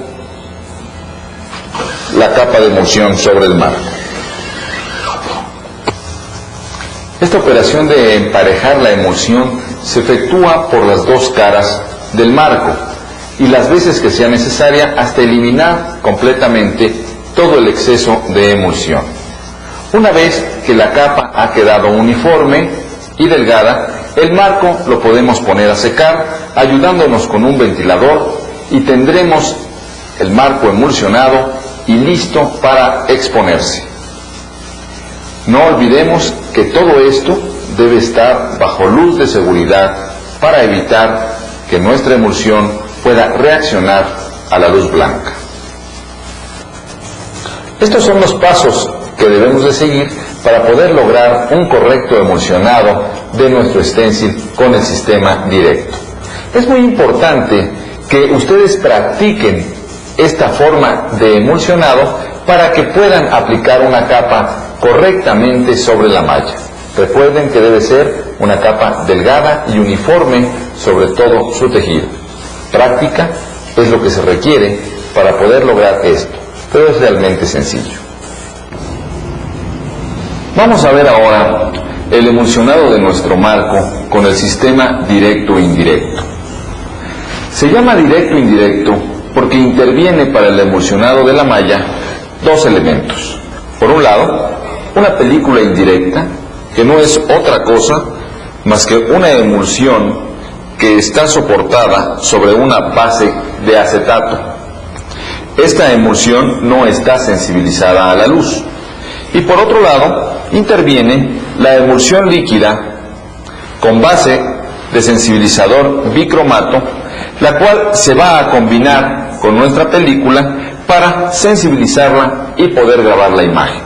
[SPEAKER 1] la capa de emulsión sobre el marco. Esta operación de emparejar la emulsión se efectúa por las dos caras del marco y las veces que sea necesaria hasta eliminar completamente todo el exceso de emulsión. Una vez que la capa ha quedado uniforme y delgada, el marco lo podemos poner a secar ayudándonos con un ventilador y tendremos el marco emulsionado y listo para exponerse. No olvidemos que todo esto debe estar bajo luz de seguridad para evitar que nuestra emulsión pueda reaccionar a la luz blanca. Estos son los pasos que debemos de seguir para poder lograr un correcto emulsionado de nuestro stencil con el sistema directo. Es muy importante que ustedes practiquen esta forma de emulsionado para que puedan aplicar una capa correctamente sobre la malla. Recuerden que debe ser una capa delgada y uniforme sobre todo su tejido. Práctica es lo que se requiere para poder lograr esto, pero es realmente sencillo. Vamos a ver ahora el emulsionado de nuestro marco con el sistema directo e indirecto. Se llama directo e indirecto porque interviene para el emulsionado de la malla dos elementos. Por un lado, una película indirecta, que no es otra cosa más que una emulsión que está soportada sobre una base de acetato. Esta emulsión no está sensibilizada a la luz. Y por otro lado, interviene la emulsión líquida con base de sensibilizador bicromato, la cual se va a combinar con nuestra película para sensibilizarla y poder grabar la imagen.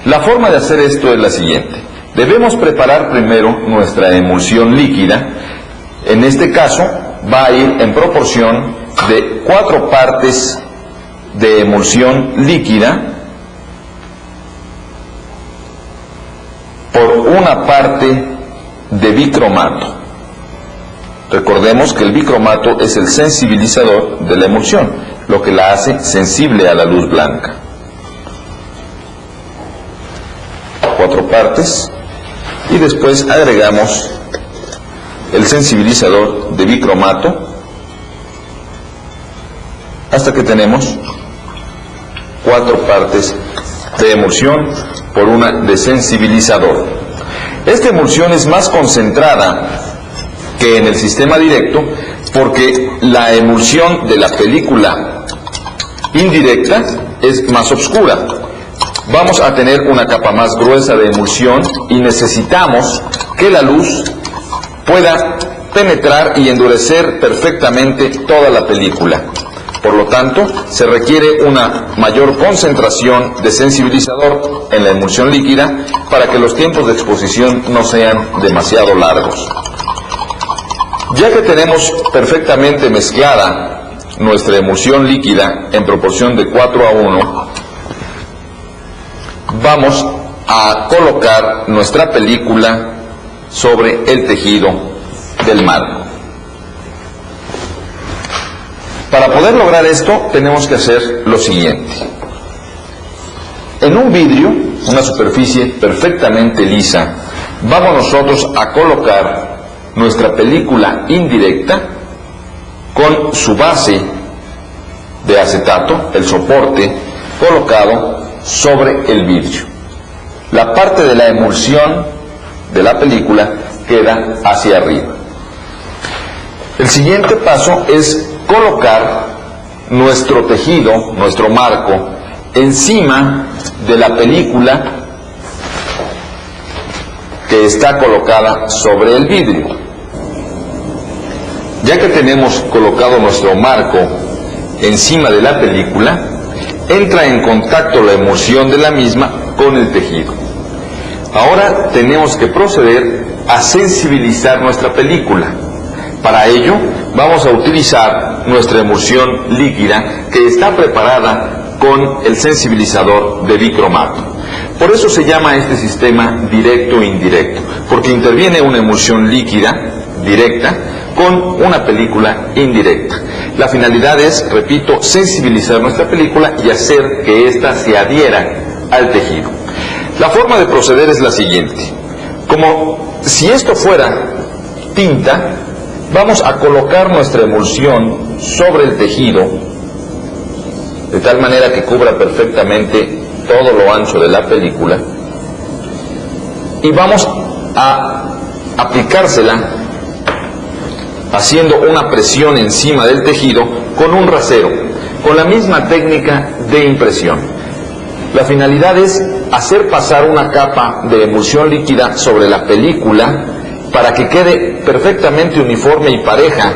[SPEAKER 1] La forma de hacer esto es la siguiente. Debemos preparar primero nuestra emulsión líquida. En este caso va a ir en proporción de 4 partes de emulsión líquida por una parte de bicromato. Recordemos que el bicromato es el sensibilizador de la emulsión, lo que la hace sensible a la luz blanca. 4 partes y después agregamos el sensibilizador de bicromato hasta que tenemos 4 partes de emulsión por una de sensibilizador. Esta emulsión es más concentrada que en el sistema directo porque la emulsión de la película indirecta es más oscura. Vamos a tener una capa más gruesa de emulsión y necesitamos que la luz pueda penetrar y endurecer perfectamente toda la película. Por lo tanto, se requiere una mayor concentración de sensibilizador en la emulsión líquida para que los tiempos de exposición no sean demasiado largos. Ya que tenemos perfectamente mezclada nuestra emulsión líquida en proporción de 4:1, vamos a colocar nuestra película sobre el tejido del marco. Para poder lograr esto, tenemos que hacer lo siguiente. En un vidrio, una superficie perfectamente lisa, vamos nosotros a colocar nuestra película indirecta con su base de acetato, el soporte, colocado sobre el vidrio. La parte de la emulsión de la película queda hacia arriba. El siguiente paso es colocar nuestro tejido, nuestro marco, encima de la película que está colocada sobre el vidrio. Ya que tenemos colocado nuestro marco encima de la película, entra en contacto la emulsión de la misma con el tejido. Ahora tenemos que proceder a sensibilizar nuestra película. Para ello, vamos a utilizar nuestra emulsión líquida que está preparada con el sensibilizador de bicromato. Por eso se llama este sistema directo e indirecto, porque interviene una emulsión líquida directa con una película indirecta. La finalidad es, repito, sensibilizar nuestra película y hacer que ésta se adhiera al tejido. La forma de proceder es la siguiente. Como si esto fuera tinta, vamos a colocar nuestra emulsión sobre el tejido de tal manera que cubra perfectamente todo lo ancho de la película y vamos a aplicársela haciendo una presión encima del tejido con un rasero, con la misma técnica de impresión. La finalidad es hacer pasar una capa de emulsión líquida sobre la película para que quede perfectamente uniforme y pareja,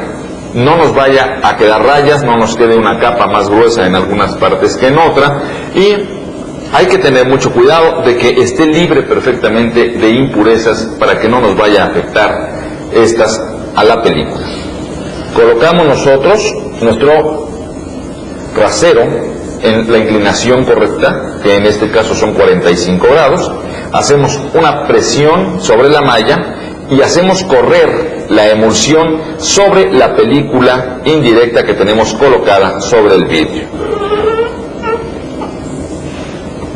[SPEAKER 1] no nos vaya a quedar rayas, no nos quede una capa más gruesa en algunas partes que en otra, y hay que tener mucho cuidado de que esté libre perfectamente de impurezas para que no nos vaya a afectar estas a la película. Colocamos nosotros nuestro rasero en la inclinación correcta, que en este caso son 45 grados, hacemos una presión sobre la malla y hacemos correr la emulsión sobre la película indirecta que tenemos colocada sobre el vidrio.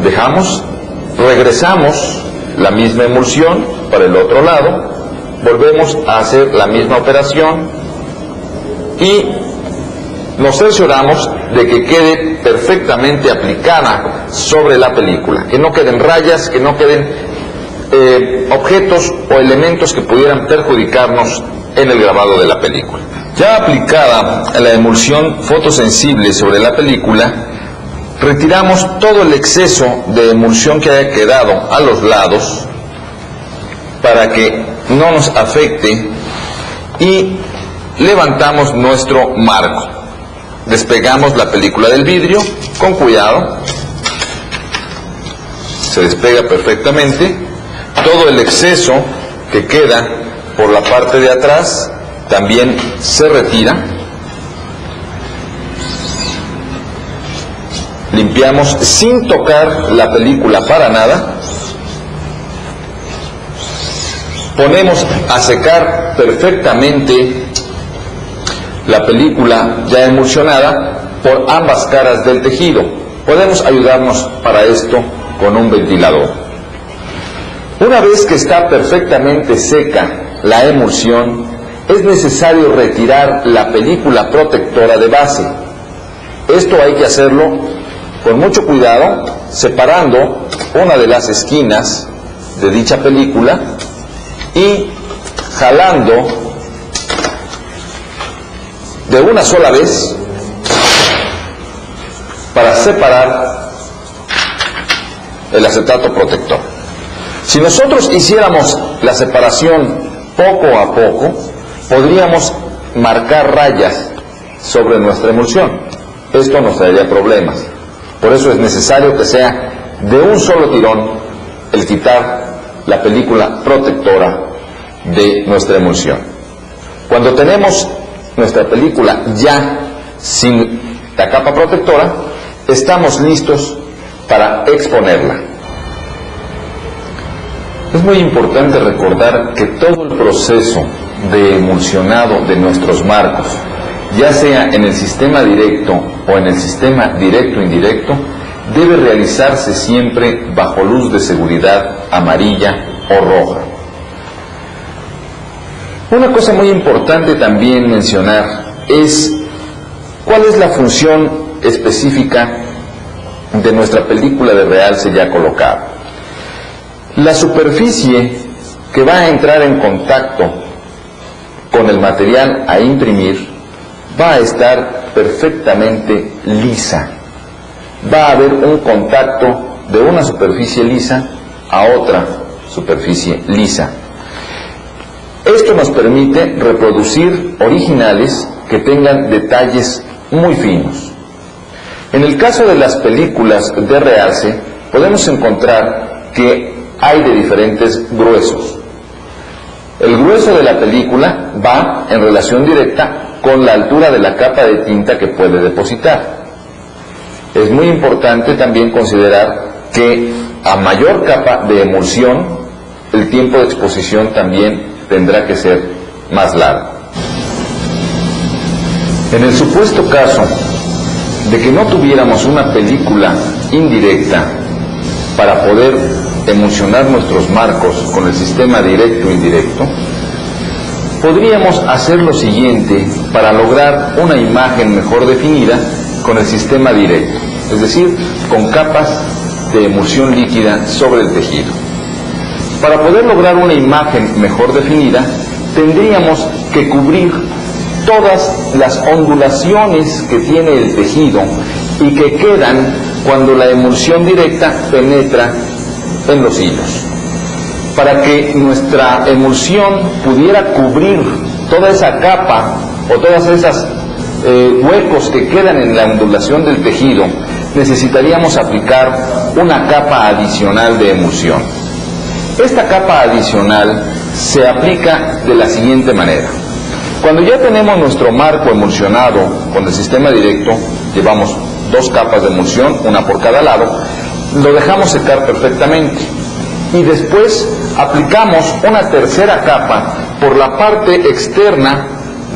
[SPEAKER 1] Dejamos, regresamos la misma emulsión para el otro lado, volvemos a hacer la misma operación y nos cercioramos de que quede perfectamente aplicada sobre la película, que no queden rayas, que no queden objetos o elementos que pudieran perjudicarnos en el grabado de la película. Ya aplicada la emulsión fotosensible sobre la película, retiramos todo el exceso de emulsión que haya quedado a los lados para que no nos afecte y levantamos nuestro marco. Despegamos la película del vidrio con cuidado, se despega perfectamente. Todo el exceso que queda por la parte de atrás también se retira. Limpiamos sin tocar la película para nada. Ponemos a secar perfectamente la película ya emulsionada por ambas caras del tejido. Podemos ayudarnos para esto con un ventilador. Una vez que está perfectamente seca la emulsión, es necesario retirar la película protectora de base. Esto hay que hacerlo con mucho cuidado, separando una de las esquinas de dicha película y jalando de una sola vez para separar el acetato protector. Si nosotros hiciéramos la separación poco a poco, podríamos marcar rayas sobre nuestra emulsión. Esto nos traería problemas. Por eso es necesario que sea de un solo tirón el quitar la película protectora de nuestra emulsión. Cuando tenemos nuestra película ya sin la capa protectora, estamos listos para exponerla. Es muy importante recordar que todo el proceso de emulsionado de nuestros marcos, ya sea en el sistema directo o en el sistema directo-indirecto, debe realizarse siempre bajo luz de seguridad amarilla o roja. Una cosa muy importante también mencionar es cuál es la función específica de nuestra película de realce ya colocada. La superficie que va a entrar en contacto con el material a imprimir va a estar perfectamente lisa. Va a haber un contacto de una superficie lisa a otra superficie lisa. Esto nos permite reproducir originales que tengan detalles muy finos. En el caso de las películas de realce, podemos encontrar que hay de diferentes gruesos. El grueso de la película va en relación directa con la altura de la capa de tinta que puede depositar. Es muy importante también considerar que a mayor capa de emulsión, el tiempo de exposición también tendrá que ser más largo. En el supuesto caso de que no tuviéramos una película indirecta para poder emulsionar nuestros marcos con el sistema directo-indirecto, podríamos hacer lo siguiente para lograr una imagen mejor definida con el sistema directo, es decir, con capas de emulsión líquida sobre el tejido. Para poder lograr una imagen mejor definida, tendríamos que cubrir todas las ondulaciones que tiene el tejido y que quedan cuando la emulsión directa penetra en los hilos. Para que nuestra emulsión pudiera cubrir toda esa capa o todas esas huecos que quedan en la ondulación del tejido, necesitaríamos aplicar una capa adicional de emulsión. Esta capa adicional se aplica de la siguiente manera. Cuando ya tenemos nuestro marco emulsionado con el sistema directo, llevamos 2 capas de emulsión, una por cada lado, lo dejamos secar perfectamente y después aplicamos una tercera capa por la parte externa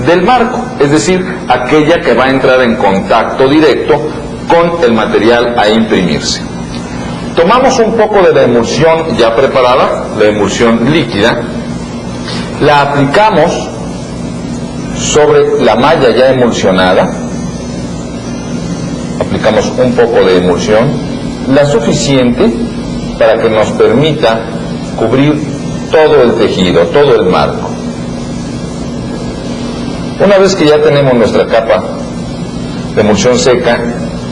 [SPEAKER 1] del marco, es decir, aquella que va a entrar en contacto directo con el material a imprimirse. Tomamos un poco de la emulsión ya preparada, la emulsión líquida, la aplicamos sobre la malla ya emulsionada, aplicamos un poco de emulsión, la suficiente para que nos permita cubrir todo el tejido, todo el marco. Una vez que ya tenemos nuestra capa de emulsión seca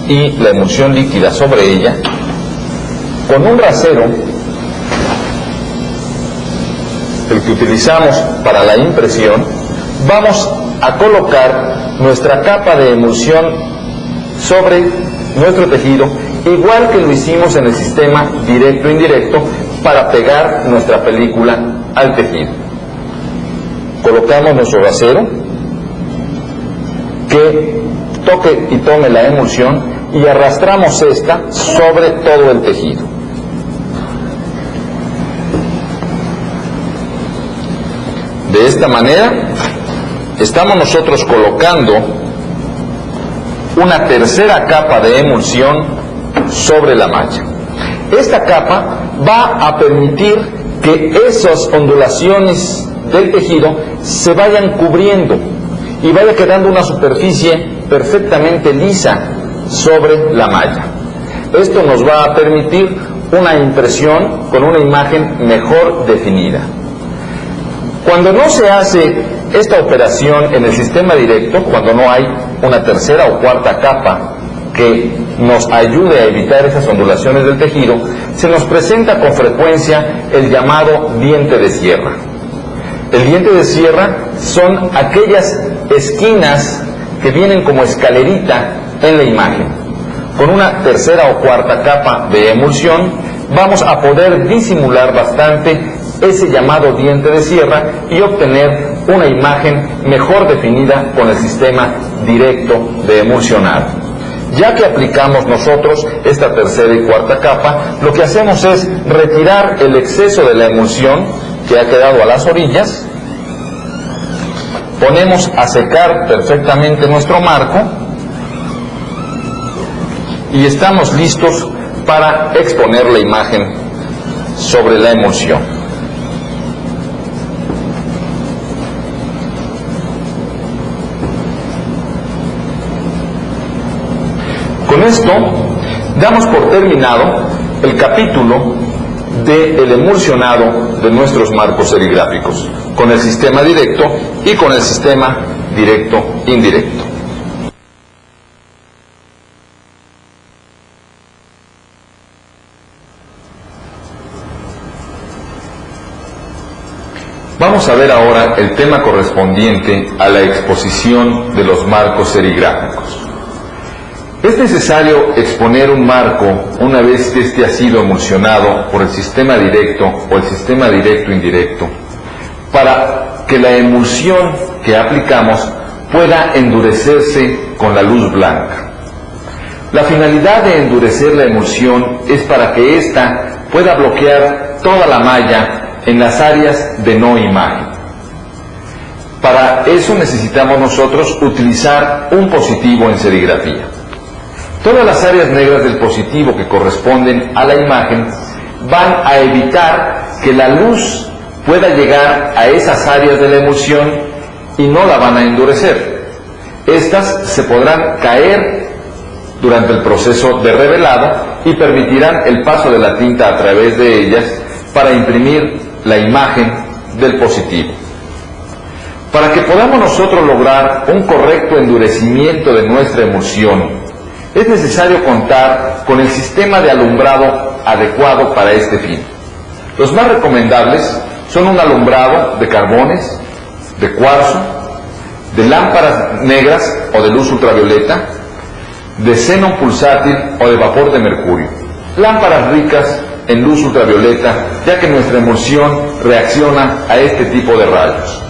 [SPEAKER 1] y la emulsión líquida sobre ella, con un rasero, el que utilizamos para la impresión, vamos a colocar nuestra capa de emulsión sobre nuestro tejido, igual que lo hicimos en el sistema directo-indirecto para pegar nuestra película al tejido. Colocamos nuestro rasero que toque y tome la emulsión y arrastramos esta sobre todo el tejido. De esta manera estamos nosotros colocando una tercera capa de emulsión sobre la malla. Esta capa va a permitir que esas ondulaciones del tejido se vayan cubriendo y vaya quedando una superficie perfectamente lisa sobre la malla. Esto nos va a permitir una impresión con una imagen mejor definida. Cuando no se hace esta operación en el sistema directo, cuando no hay una tercera o cuarta capa que nos ayude a evitar esas ondulaciones del tejido, se nos presenta con frecuencia el llamado diente de sierra. El diente de sierra son aquellas esquinas que vienen como escalerita en la imagen. Con una tercera o cuarta capa de emulsión vamos a poder disimular bastante ese llamado diente de sierra y obtener una imagen mejor definida con el sistema directo de emulsionado. Ya que aplicamos nosotros esta tercera y cuarta capa, lo que hacemos es retirar el exceso de la emulsión que ha quedado a las orillas, ponemos a secar perfectamente nuestro marco y estamos listos para exponer la imagen sobre la emulsión. Con esto damos por terminado el capítulo del emulsionado de nuestros marcos serigráficos, con el sistema directo y con el sistema directo-indirecto. Vamos a ver ahora el tema correspondiente a la exposición de los marcos serigráficos. Es necesario exponer un marco una vez que éste ha sido emulsionado por el sistema directo o el sistema directo-indirecto, para que la emulsión que aplicamos pueda endurecerse con la luz blanca. La finalidad de endurecer la emulsión es para que ésta pueda bloquear toda la malla en las áreas de no imagen. Para eso necesitamos nosotros utilizar un positivo en serigrafía. Todas las áreas negras del positivo que corresponden a la imagen van a evitar que la luz pueda llegar a esas áreas de la emulsión y no la van a endurecer. Estas se podrán caer durante el proceso de revelado y permitirán el paso de la tinta a través de ellas para imprimir la imagen del positivo. Para que podamos nosotros lograr un correcto endurecimiento de nuestra emulsión, es necesario contar con el sistema de alumbrado adecuado para este fin. Los más recomendables son un alumbrado de carbones, de cuarzo, de lámparas negras o de luz ultravioleta, de xenón pulsátil o de vapor de mercurio. Lámparas ricas en luz ultravioleta, ya que nuestra emulsión reacciona a este tipo de rayos.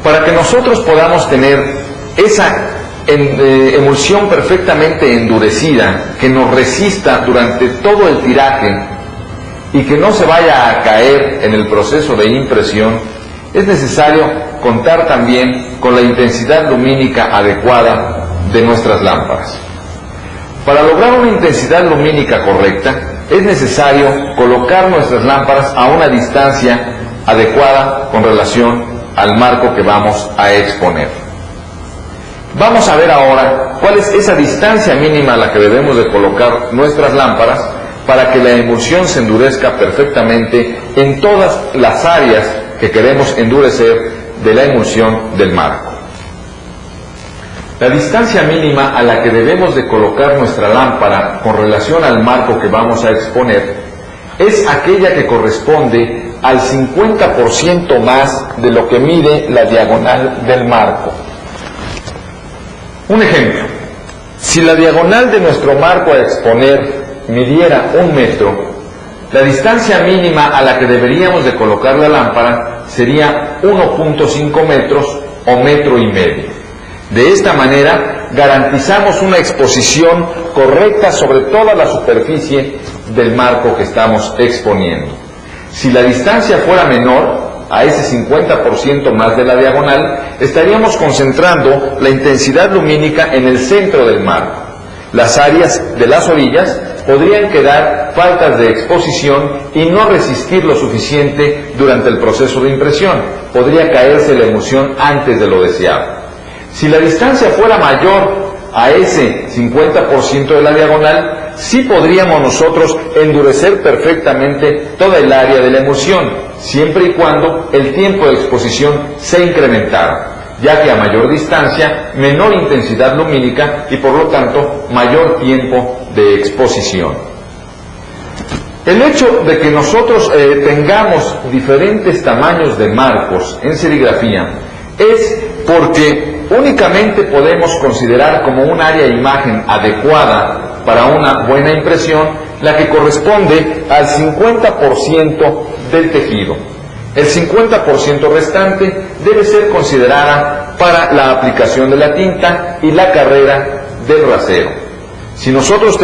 [SPEAKER 1] Para que nosotros podamos tener esa emulsión perfectamente endurecida, que nos resista durante todo el tiraje y que no se vaya a caer en el proceso de impresión, es necesario contar también con la intensidad lumínica adecuada de nuestras lámparas. Para lograr una intensidad lumínica correcta, es necesario colocar nuestras lámparas a una distancia adecuada con relación al marco que vamos a exponer. Vamos a ver ahora cuál es esa distancia mínima a la que debemos de colocar nuestras lámparas para que la emulsión se endurezca perfectamente en todas las áreas que queremos endurecer de la emulsión del marco. La distancia mínima a la que debemos de colocar nuestra lámpara con relación al marco que vamos a exponer es aquella que corresponde al 50% más de lo que mide la diagonal del marco. Un ejemplo: si la diagonal de nuestro marco a exponer midiera 1 metro, la distancia mínima a la que deberíamos de colocar la lámpara sería 1.5 metros o 1,5 metros. De esta manera garantizamos una exposición correcta sobre toda la superficie del marco que estamos exponiendo. Si la distancia fuera menor a ese 50% más de la diagonal, estaríamos concentrando la intensidad lumínica en el centro del marco. Las áreas de las orillas podrían quedar faltas de exposición y no resistir lo suficiente durante el proceso de impresión. Podría caerse la emulsión antes de lo deseado. Si la distancia fuera mayor a ese 50% de la diagonal, sí podríamos nosotros endurecer perfectamente toda el área de la emulsión, siempre y cuando el tiempo de exposición se incrementara, ya que a mayor distancia, menor intensidad lumínica y por lo tanto mayor tiempo de exposición. El hecho de que nosotros tengamos diferentes tamaños de marcos en serigrafía es porque únicamente podemos considerar como un área de imagen adecuada para una buena impresión la que corresponde al 50% del tejido. El 50% restante debe ser considerada para la aplicación de la tinta y la carrera del rasero. Si nosotros